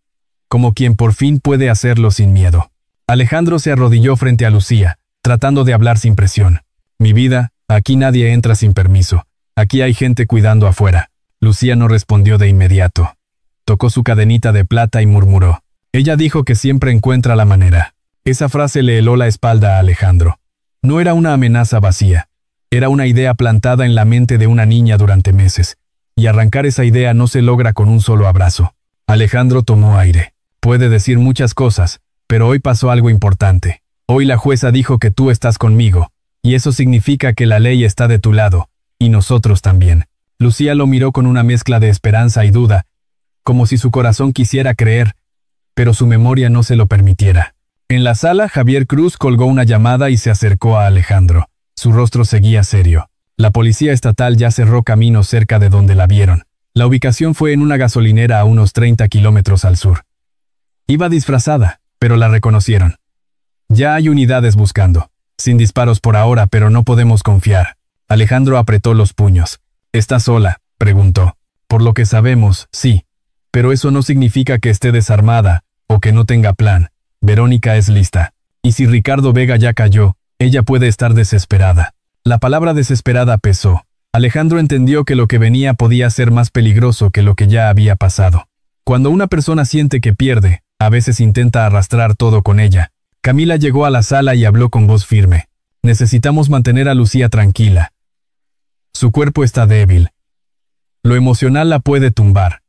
Speaker 1: como quien por fin puede hacerlo sin miedo. Alejandro se arrodilló frente a Lucía, tratando de hablar sin presión. «Mi vida, aquí nadie entra sin permiso. Aquí hay gente cuidando afuera». Lucía no respondió de inmediato. Tocó su cadenita de plata y murmuró. «Ella dijo que siempre encuentra la manera». Esa frase le heló la espalda a Alejandro. No era una amenaza vacía. Era una idea plantada en la mente de una niña durante meses. Y arrancar esa idea no se logra con un solo abrazo. Alejandro tomó aire. Puede decir muchas cosas, pero hoy pasó algo importante. Hoy la jueza dijo que tú estás conmigo, y eso significa que la ley está de tu lado, y nosotros también. Lucía lo miró con una mezcla de esperanza y duda, como si su corazón quisiera creer, pero su memoria no se lo permitiera. En la sala, Javier Cruz colgó una llamada y se acercó a Alejandro. Su rostro seguía serio. La policía estatal ya cerró camino cerca de donde la vieron. La ubicación fue en una gasolinera a unos 30 kilómetros al sur. Iba disfrazada, pero la reconocieron. Ya hay unidades buscando. Sin disparos por ahora, pero no podemos confiar. Alejandro apretó los puños. ¿Está sola?, preguntó. Por lo que sabemos, sí. Pero eso no significa que esté desarmada, o que no tenga plan. Verónica es lista. Y si Ricardo Vega ya cayó, ella puede estar desesperada. La palabra desesperada pesó. Alejandro entendió que lo que venía podía ser más peligroso que lo que ya había pasado. Cuando una persona siente que pierde, a veces intenta arrastrar todo con ella. Camila llegó a la sala y habló con voz firme. Necesitamos mantener a Lucía tranquila. Su cuerpo está débil. Lo emocional la puede tumbar.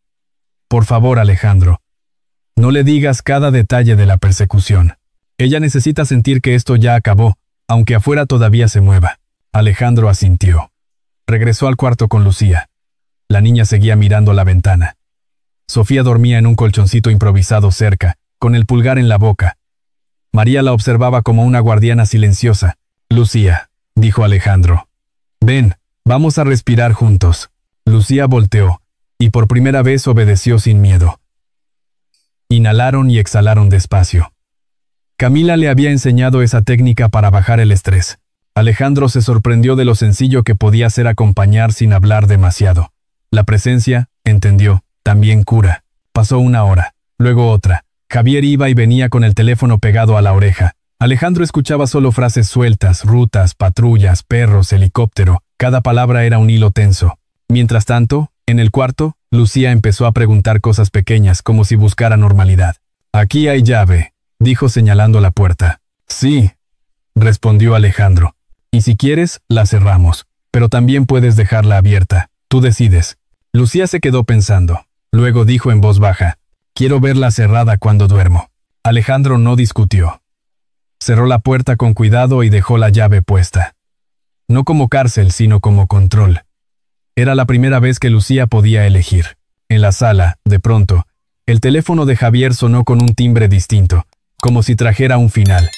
Speaker 1: Por favor, Alejandro. No le digas cada detalle de la persecución. Ella necesita sentir que esto ya acabó, aunque afuera todavía se mueva. Alejandro asintió. Regresó al cuarto con Lucía. La niña seguía mirando la ventana. Sofía dormía en un colchoncito improvisado cerca, con el pulgar en la boca. María la observaba como una guardiana silenciosa. «Lucía», dijo Alejandro. «Ven, vamos a respirar juntos». Lucía volteó, y por primera vez obedeció sin miedo. Inhalaron y exhalaron despacio. Camila le había enseñado esa técnica para bajar el estrés. Alejandro se sorprendió de lo sencillo que podía ser acompañar sin hablar demasiado. La presencia, entendió, también cura. Pasó una hora, luego otra. Javier iba y venía con el teléfono pegado a la oreja. Alejandro escuchaba solo frases sueltas, rutas, patrullas, perros, helicóptero. Cada palabra era un hilo tenso. Mientras tanto, en el cuarto, Lucía empezó a preguntar cosas pequeñas como si buscara normalidad. «Aquí hay llave», dijo señalando la puerta. «Sí», respondió Alejandro. «Y si quieres, la cerramos, pero también puedes dejarla abierta. Tú decides». Lucía se quedó pensando. Luego dijo en voz baja, «Quiero verla cerrada cuando duermo». Alejandro no discutió. Cerró la puerta con cuidado y dejó la llave puesta. No como cárcel, sino como control. Era la primera vez que Lucía podía elegir. En la sala, de pronto, el teléfono de Javier sonó con un timbre distinto, como si trajera un final.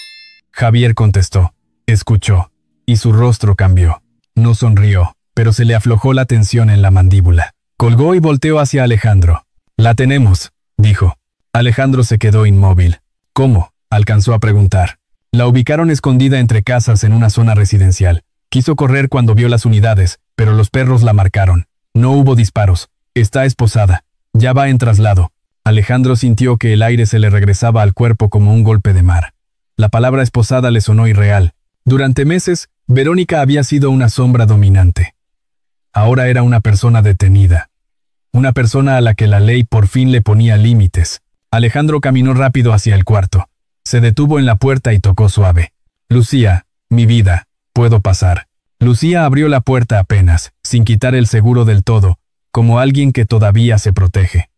Speaker 1: Javier contestó, escuchó, y su rostro cambió. No sonrió, pero se le aflojó la tensión en la mandíbula. Colgó y volteó hacia Alejandro. «La tenemos», dijo. Alejandro se quedó inmóvil. «¿Cómo?», alcanzó a preguntar. La ubicaron escondida entre casas en una zona residencial. Quiso correr cuando vio las unidades, pero los perros la marcaron. No hubo disparos. Está esposada. Ya va en traslado. Alejandro sintió que el aire se le regresaba al cuerpo como un golpe de mar. La palabra esposada le sonó irreal. Durante meses, Verónica había sido una sombra dominante. Ahora era una persona detenida. Una persona a la que la ley por fin le ponía límites. Alejandro caminó rápido hacia el cuarto. Se detuvo en la puerta y tocó suave. «Lucía, mi vida, ¿puedo pasar?» Lucía abrió la puerta apenas, sin quitar el seguro del todo, como alguien que todavía se protege.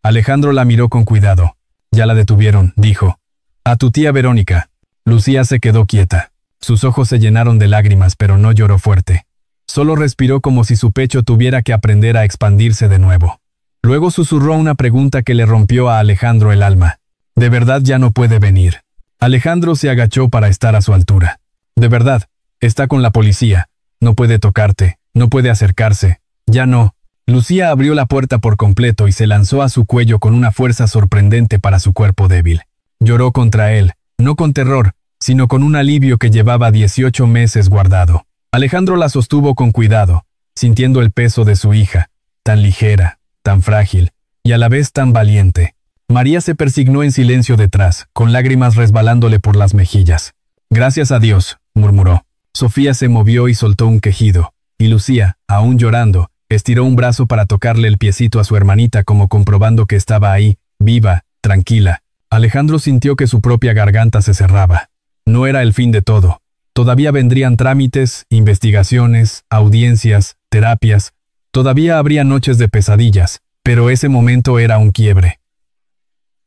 Speaker 1: Alejandro la miró con cuidado. «Ya la detuvieron», dijo. «A tu tía Verónica». Lucía se quedó quieta. Sus ojos se llenaron de lágrimas, pero no lloró fuerte. Solo respiró como si su pecho tuviera que aprender a expandirse de nuevo. Luego susurró una pregunta que le rompió a Alejandro el alma. «¿De verdad ya no puede venir?» Alejandro se agachó para estar a su altura. «De verdad, está con la policía. No puede tocarte, no puede acercarse. Ya no». Lucía abrió la puerta por completo y se lanzó a su cuello con una fuerza sorprendente para su cuerpo débil. Lloró contra él, no con terror, sino con un alivio que llevaba 18 meses guardado. Alejandro la sostuvo con cuidado, sintiendo el peso de su hija, tan ligera, tan frágil, y a la vez tan valiente. María se persignó en silencio detrás, con lágrimas resbalándole por las mejillas. «Gracias a Dios», murmuró. Sofía se movió y soltó un quejido, y Lucía, aún llorando, estiró un brazo para tocarle el piecito a su hermanita como comprobando que estaba ahí, viva, tranquila. Alejandro sintió que su propia garganta se cerraba. No era el fin de todo. Todavía vendrían trámites, investigaciones, audiencias, terapias. Todavía habría noches de pesadillas, pero ese momento era un quiebre.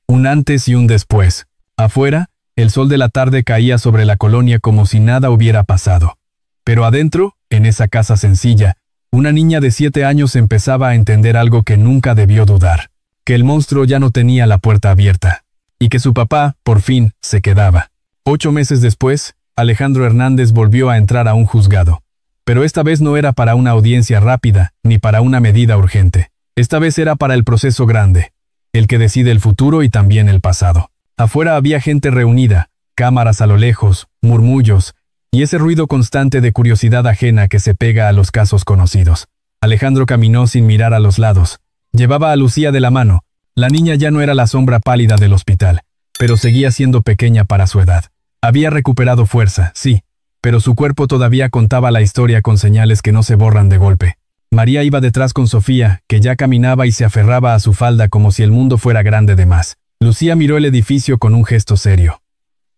Speaker 1: Un antes y un después. Afuera, el sol de la tarde caía sobre la colonia como si nada hubiera pasado. Pero adentro, en esa casa sencilla, una niña de 7 años empezaba a entender algo que nunca debió dudar, que el monstruo ya no tenía la puerta abierta, y que su papá, por fin, se quedaba. 8 meses después, Alejandro Hernández volvió a entrar a un juzgado. Pero esta vez no era para una audiencia rápida, ni para una medida urgente. Esta vez era para el proceso grande, el que decide el futuro y también el pasado. Afuera había gente reunida, cámaras a lo lejos, murmullos, y ese ruido constante de curiosidad ajena que se pega a los casos conocidos. Alejandro caminó sin mirar a los lados. Llevaba a Lucía de la mano. La niña ya no era la sombra pálida del hospital, pero seguía siendo pequeña para su edad. Había recuperado fuerza, sí, pero su cuerpo todavía contaba la historia con señales que no se borran de golpe. María iba detrás con Sofía, que ya caminaba y se aferraba a su falda como si el mundo fuera grande de más. Lucía miró el edificio con un gesto serio.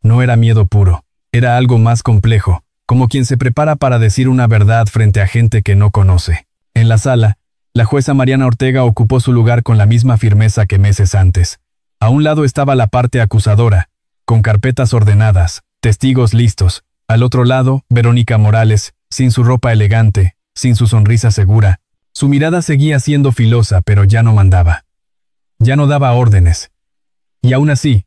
Speaker 1: No era miedo puro. Era algo más complejo, como quien se prepara para decir una verdad frente a gente que no conoce. En la sala, la jueza Mariana Ortega ocupó su lugar con la misma firmeza que meses antes. A un lado estaba la parte acusadora, con carpetas ordenadas, testigos listos. Al otro lado, Verónica Morales, sin su ropa elegante, sin su sonrisa segura. Su mirada seguía siendo filosa, pero ya no mandaba. Ya no daba órdenes. Y aún así,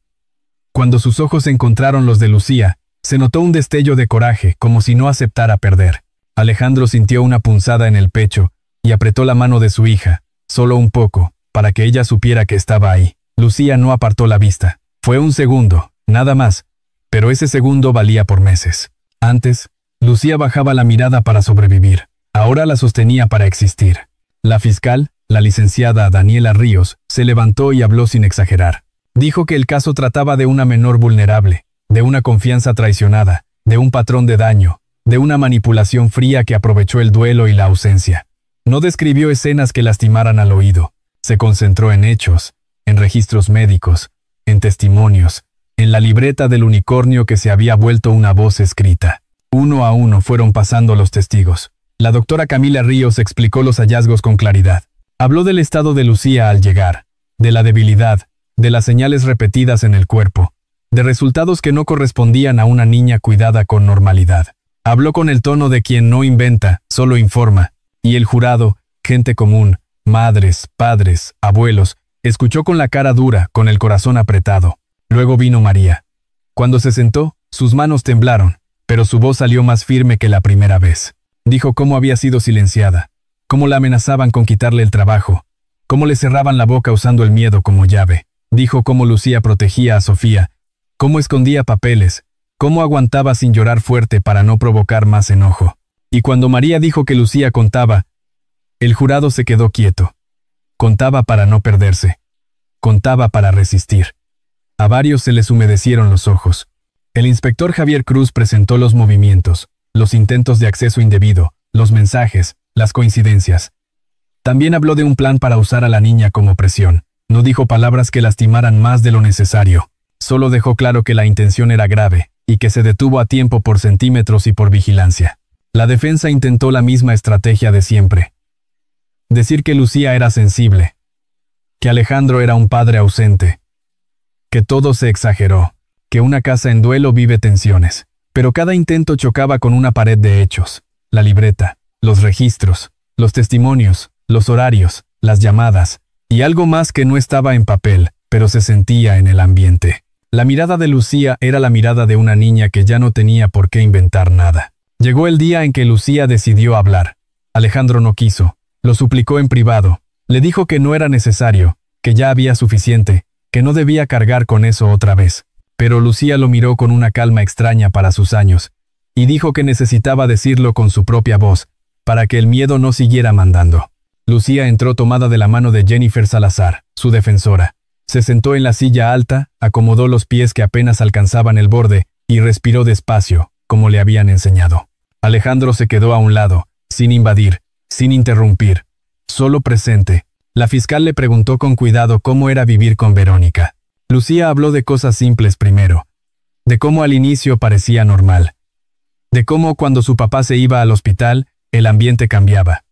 Speaker 1: cuando sus ojos encontraron los de Lucía, se notó un destello de coraje, como si no aceptara perder. Alejandro sintió una punzada en el pecho y apretó la mano de su hija, solo un poco, para que ella supiera que estaba ahí. Lucía no apartó la vista. Fue un segundo, nada más, pero ese segundo valía por meses. Antes, Lucía bajaba la mirada para sobrevivir. Ahora la sostenía para existir. La fiscal, la licenciada Daniela Ríos, se levantó y habló sin exagerar. Dijo que el caso trataba de una menor vulnerable, de una confianza traicionada, de un patrón de daño, de una manipulación fría que aprovechó el duelo y la ausencia. No describió escenas que lastimaran al oído. Se concentró en hechos, en registros médicos, en testimonios, en la libreta del unicornio que se había vuelto una voz escrita. Uno a uno fueron pasando los testigos. La doctora Camila Ríos explicó los hallazgos con claridad. Habló del estado de Lucía al llegar, de la debilidad, de las señales repetidas en el cuerpo, de resultados que no correspondían a una niña cuidada con normalidad. Habló con el tono de quien no inventa, solo informa, y el jurado, gente común, madres, padres, abuelos, escuchó con la cara dura, con el corazón apretado. Luego vino María. Cuando se sentó, sus manos temblaron, pero su voz salió más firme que la primera vez. Dijo cómo había sido silenciada, cómo la amenazaban con quitarle el trabajo, cómo le cerraban la boca usando el miedo como llave. Dijo cómo Lucía protegía a Sofía, cómo escondía papeles, cómo aguantaba sin llorar fuerte para no provocar más enojo. Y cuando María dijo que Lucía contaba, el jurado se quedó quieto. Contaba para no perderse. Contaba para resistir. A varios se les humedecieron los ojos. El inspector Javier Cruz presentó los movimientos, los intentos de acceso indebido, los mensajes, las coincidencias. También habló de un plan para usar a la niña como presión. No dijo palabras que lastimaran más de lo necesario. Solo dejó claro que la intención era grave, y que se detuvo a tiempo por centímetros y por vigilancia. La defensa intentó la misma estrategia de siempre. Decir que Lucía era sensible, que Alejandro era un padre ausente, que todo se exageró, que una casa en duelo vive tensiones. Pero cada intento chocaba con una pared de hechos: la libreta, los registros, los testimonios, los horarios, las llamadas, y algo más que no estaba en papel, pero se sentía en el ambiente. La mirada de Lucía era la mirada de una niña que ya no tenía por qué inventar nada. Llegó el día en que Lucía decidió hablar. Alejandro no quiso. Lo suplicó en privado. Le dijo que no era necesario, que ya había suficiente, que no debía cargar con eso otra vez. Pero Lucía lo miró con una calma extraña para sus años, y dijo que necesitaba decirlo con su propia voz, para que el miedo no siguiera mandando. Lucía entró tomada de la mano de Jennifer Salazar, su defensora. Se sentó en la silla alta, acomodó los pies que apenas alcanzaban el borde, y respiró despacio, como le habían enseñado. Alejandro se quedó a un lado, sin invadir, sin interrumpir, solo presente. La fiscal le preguntó con cuidado cómo era vivir con Verónica. Lucía habló de cosas simples primero, de cómo al inicio parecía normal, de cómo cuando su papá se iba al hospital, el ambiente cambiaba,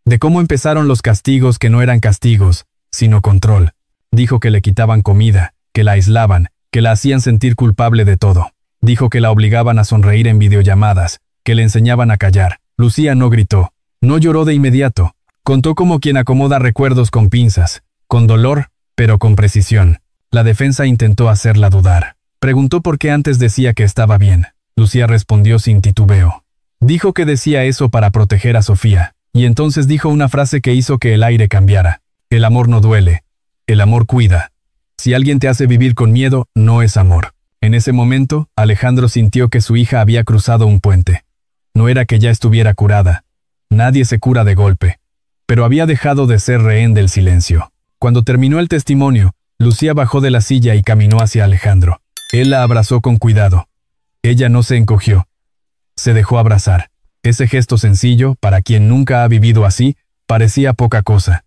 Speaker 1: de cómo empezaron los castigos que no eran castigos, sino control. Dijo que le quitaban comida, que la aislaban, que la hacían sentir culpable de todo. Dijo que la obligaban a sonreír en videollamadas, que le enseñaban a callar. Lucía no gritó, no lloró de inmediato. Contó como quien acomoda recuerdos con pinzas, con dolor, pero con precisión. La defensa intentó hacerla dudar. Preguntó por qué antes decía que estaba bien. Lucía respondió sin titubeo. Dijo que decía eso para proteger a Sofía, y entonces dijo una frase que hizo que el aire cambiara. El amor no duele. El amor cuida. Si alguien te hace vivir con miedo, no es amor. En ese momento, Alejandro sintió que su hija había cruzado un puente. No era que ya estuviera curada. Nadie se cura de golpe. Pero había dejado de ser rehén del silencio. Cuando terminó el testimonio, Lucía bajó de la silla y caminó hacia Alejandro. Él la abrazó con cuidado. Ella no se encogió. Se dejó abrazar. Ese gesto sencillo, para quien nunca ha vivido así, parecía poca cosa.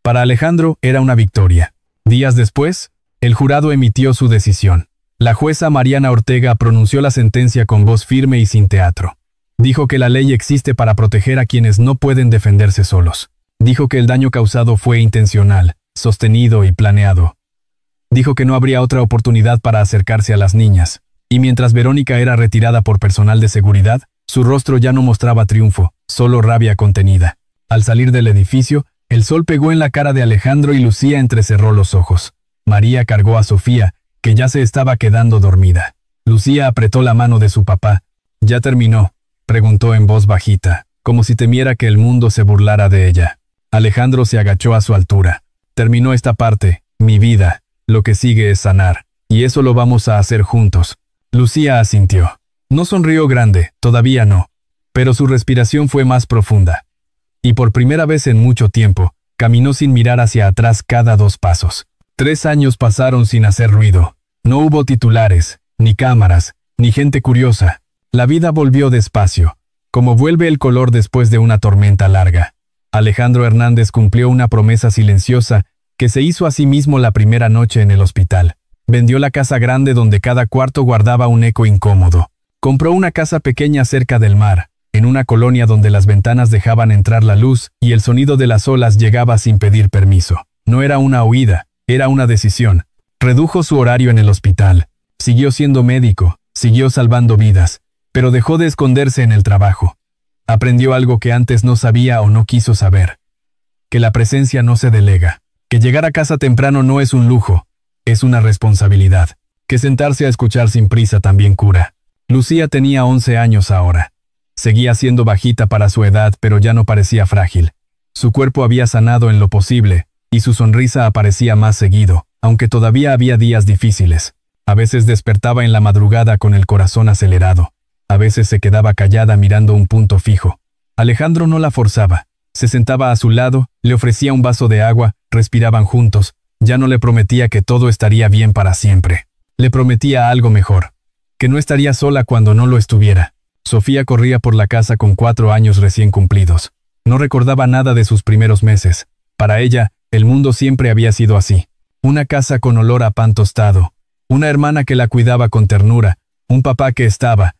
Speaker 1: Para Alejandro era una victoria. Días después, el jurado emitió su decisión. La jueza Mariana Ortega pronunció la sentencia con voz firme y sin teatro. Dijo que la ley existe para proteger a quienes no pueden defenderse solos. Dijo que el daño causado fue intencional, sostenido y planeado. Dijo que no habría otra oportunidad para acercarse a las niñas. Y mientras Verónica era retirada por personal de seguridad, su rostro ya no mostraba triunfo, solo rabia contenida. Al salir del edificio, el sol pegó en la cara de Alejandro y Lucía entrecerró los ojos. María cargó a Sofía, que ya se estaba quedando dormida. Lucía apretó la mano de su papá. ¿Ya terminó?, preguntó en voz bajita, como si temiera que el mundo se burlara de ella. Alejandro se agachó a su altura. Terminó esta parte, mi vida. Lo que sigue es sanar, y eso lo vamos a hacer juntos. Lucía asintió. No sonrió grande, todavía no, pero su respiración fue más profunda. Y por primera vez en mucho tiempo, caminó sin mirar hacia atrás cada 2 pasos. 3 años pasaron sin hacer ruido. No hubo titulares, ni cámaras, ni gente curiosa. La vida volvió despacio, como vuelve el color después de una tormenta larga. Alejandro Hernández cumplió una promesa silenciosa que se hizo a sí mismo la primera noche en el hospital. Vendió la casa grande donde cada cuarto guardaba un eco incómodo. Compró una casa pequeña cerca del mar, en una colonia donde las ventanas dejaban entrar la luz y el sonido de las olas llegaba sin pedir permiso. No era una huida, era una decisión. Redujo su horario en el hospital. Siguió siendo médico, siguió salvando vidas, pero dejó de esconderse en el trabajo. Aprendió algo que antes no sabía o no quiso saber. Que la presencia no se delega. Que llegar a casa temprano no es un lujo, es una responsabilidad. Que sentarse a escuchar sin prisa también cura. Lucía tenía 11 años ahora. Seguía siendo bajita para su edad, pero ya no parecía frágil. Su cuerpo había sanado en lo posible, y su sonrisa aparecía más seguido, aunque todavía había días difíciles. A veces despertaba en la madrugada con el corazón acelerado. A veces se quedaba callada mirando un punto fijo. Alejandro no la forzaba. Se sentaba a su lado, le ofrecía un vaso de agua, respiraban juntos. Ya no le prometía que todo estaría bien para siempre. Le prometía algo mejor. Que no estaría sola cuando no lo estuviera. Sofía corría por la casa con 4 años recién cumplidos. No recordaba nada de sus primeros meses. Para ella, el mundo siempre había sido así. Una casa con olor a pan tostado. Una hermana que la cuidaba con ternura. Un papá que estaba.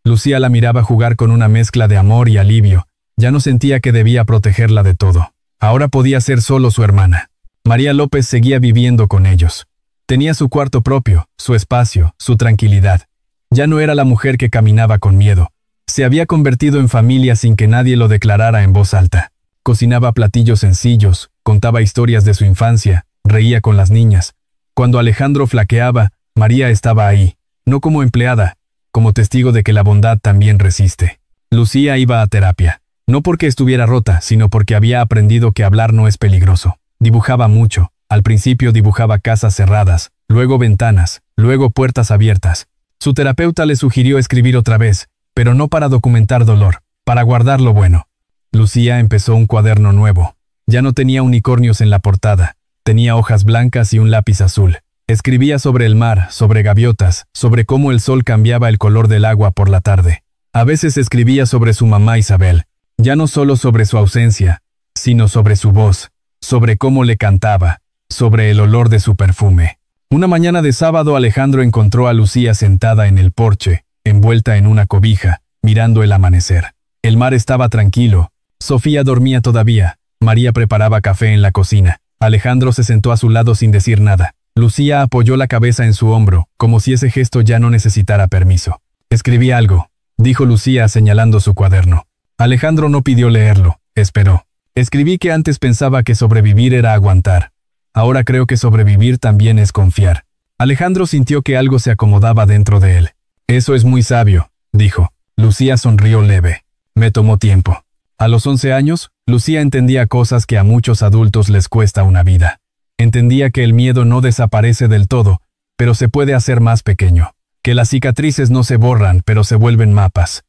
Speaker 1: Lucía la miraba jugar con una mezcla de amor y alivio. Ya no sentía que debía protegerla de todo. Ahora podía ser solo su hermana. María López seguía viviendo con ellos. Tenía su cuarto propio, su espacio, su tranquilidad. Ya no era la mujer que caminaba con miedo. Se había convertido en familia sin que nadie lo declarara en voz alta. Cocinaba platillos sencillos, contaba historias de su infancia, reía con las niñas. Cuando Alejandro flaqueaba, María estaba ahí, no como empleada, como testigo de que la bondad también resiste. Lucía iba a terapia, no porque estuviera rota, sino porque había aprendido que hablar no es peligroso. Dibujaba mucho. Al principio dibujaba casas cerradas, luego ventanas, luego puertas abiertas. Su terapeuta le sugirió escribir otra vez, pero no para documentar dolor, para guardar lo bueno. Lucía empezó un cuaderno nuevo. Ya no tenía unicornios en la portada, tenía hojas blancas y un lápiz azul. Escribía sobre el mar, sobre gaviotas, sobre cómo el sol cambiaba el color del agua por la tarde. A veces escribía sobre su mamá Isabel, ya no solo sobre su ausencia, sino sobre su voz, sobre cómo le cantaba, sobre el olor de su perfume. Una mañana de sábado Alejandro encontró a Lucía sentada en el porche, envuelta en una cobija, mirando el amanecer. El mar estaba tranquilo. Sofía dormía todavía. María preparaba café en la cocina. Alejandro se sentó a su lado sin decir nada. Lucía apoyó la cabeza en su hombro, como si ese gesto ya no necesitara permiso. «Escribí algo», dijo Lucía señalando su cuaderno. Alejandro no pidió leerlo, esperó. «Escribí que antes pensaba que sobrevivir era aguantar. Ahora creo que sobrevivir también es confiar». Alejandro sintió que algo se acomodaba dentro de él. «Eso es muy sabio», dijo. Lucía sonrió leve. «Me tomó tiempo». A los 11 años, Lucía entendía cosas que a muchos adultos les cuesta una vida. Entendía que el miedo no desaparece del todo, pero se puede hacer más pequeño. Que las cicatrices no se borran, pero se vuelven mapas.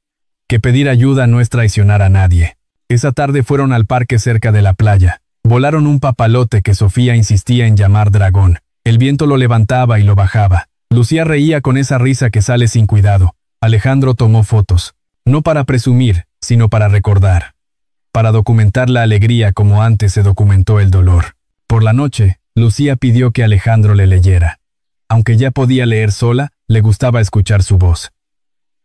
Speaker 1: Que pedir ayuda no es traicionar a nadie. Esa tarde fueron al parque cerca de la playa. Volaron un papalote que Sofía insistía en llamar dragón. El viento lo levantaba y lo bajaba. Lucía reía con esa risa que sale sin cuidado. Alejandro tomó fotos. No para presumir, sino para recordar. Para documentar la alegría como antes se documentó el dolor. Por la noche, Lucía pidió que Alejandro le leyera. Aunque ya podía leer sola, le gustaba escuchar su voz.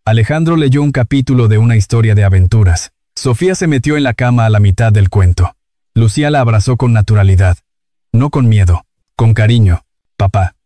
Speaker 1: Alejandro leyó un capítulo de una historia de aventuras. Sofía se metió en la cama a la mitad del cuento. Lucía la abrazó con naturalidad. No con miedo, con cariño. «Papá»,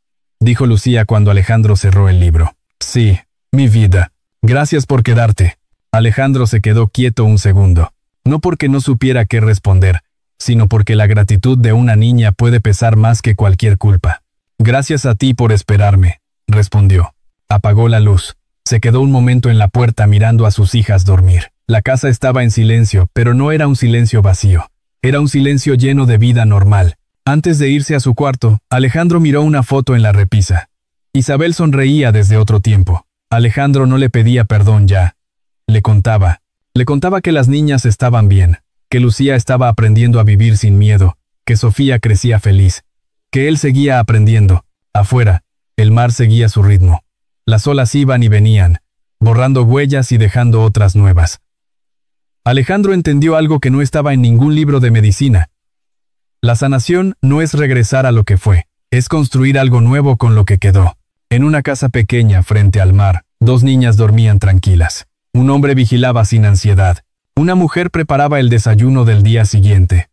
Speaker 1: dijo Lucía cuando Alejandro cerró el libro. «Sí, mi vida. Gracias por quedarte». Alejandro se quedó quieto un segundo. No porque no supiera qué responder, sino porque la gratitud de una niña puede pesar más que cualquier culpa. «Gracias a ti por esperarme», respondió. Apagó la luz. Se quedó un momento en la puerta mirando a sus hijas dormir. La casa estaba en silencio, pero no era un silencio vacío. Era un silencio lleno de vida normal. Antes de irse a su cuarto, Alejandro miró una foto en la repisa. Isabel sonreía desde otro tiempo. Alejandro no le pedía perdón ya. Le contaba que las niñas estaban bien, que Lucía estaba aprendiendo a vivir sin miedo, que Sofía crecía feliz, que él seguía aprendiendo. Afuera, el mar seguía su ritmo. Las olas iban y venían, borrando huellas y dejando otras nuevas. Alejandro entendió algo que no estaba en ningún libro de medicina. La sanación no es regresar a lo que fue, es construir algo nuevo con lo que quedó. En una casa pequeña frente al mar, 2 niñas dormían tranquilas. Un hombre vigilaba sin ansiedad. Una mujer preparaba el desayuno del día siguiente.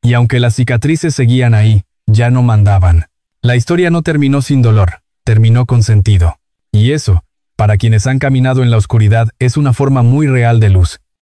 Speaker 1: Y aunque las cicatrices seguían ahí, ya no mandaban. La historia no terminó sin dolor, terminó con sentido. Y eso, para quienes han caminado en la oscuridad, es una forma muy real de luz.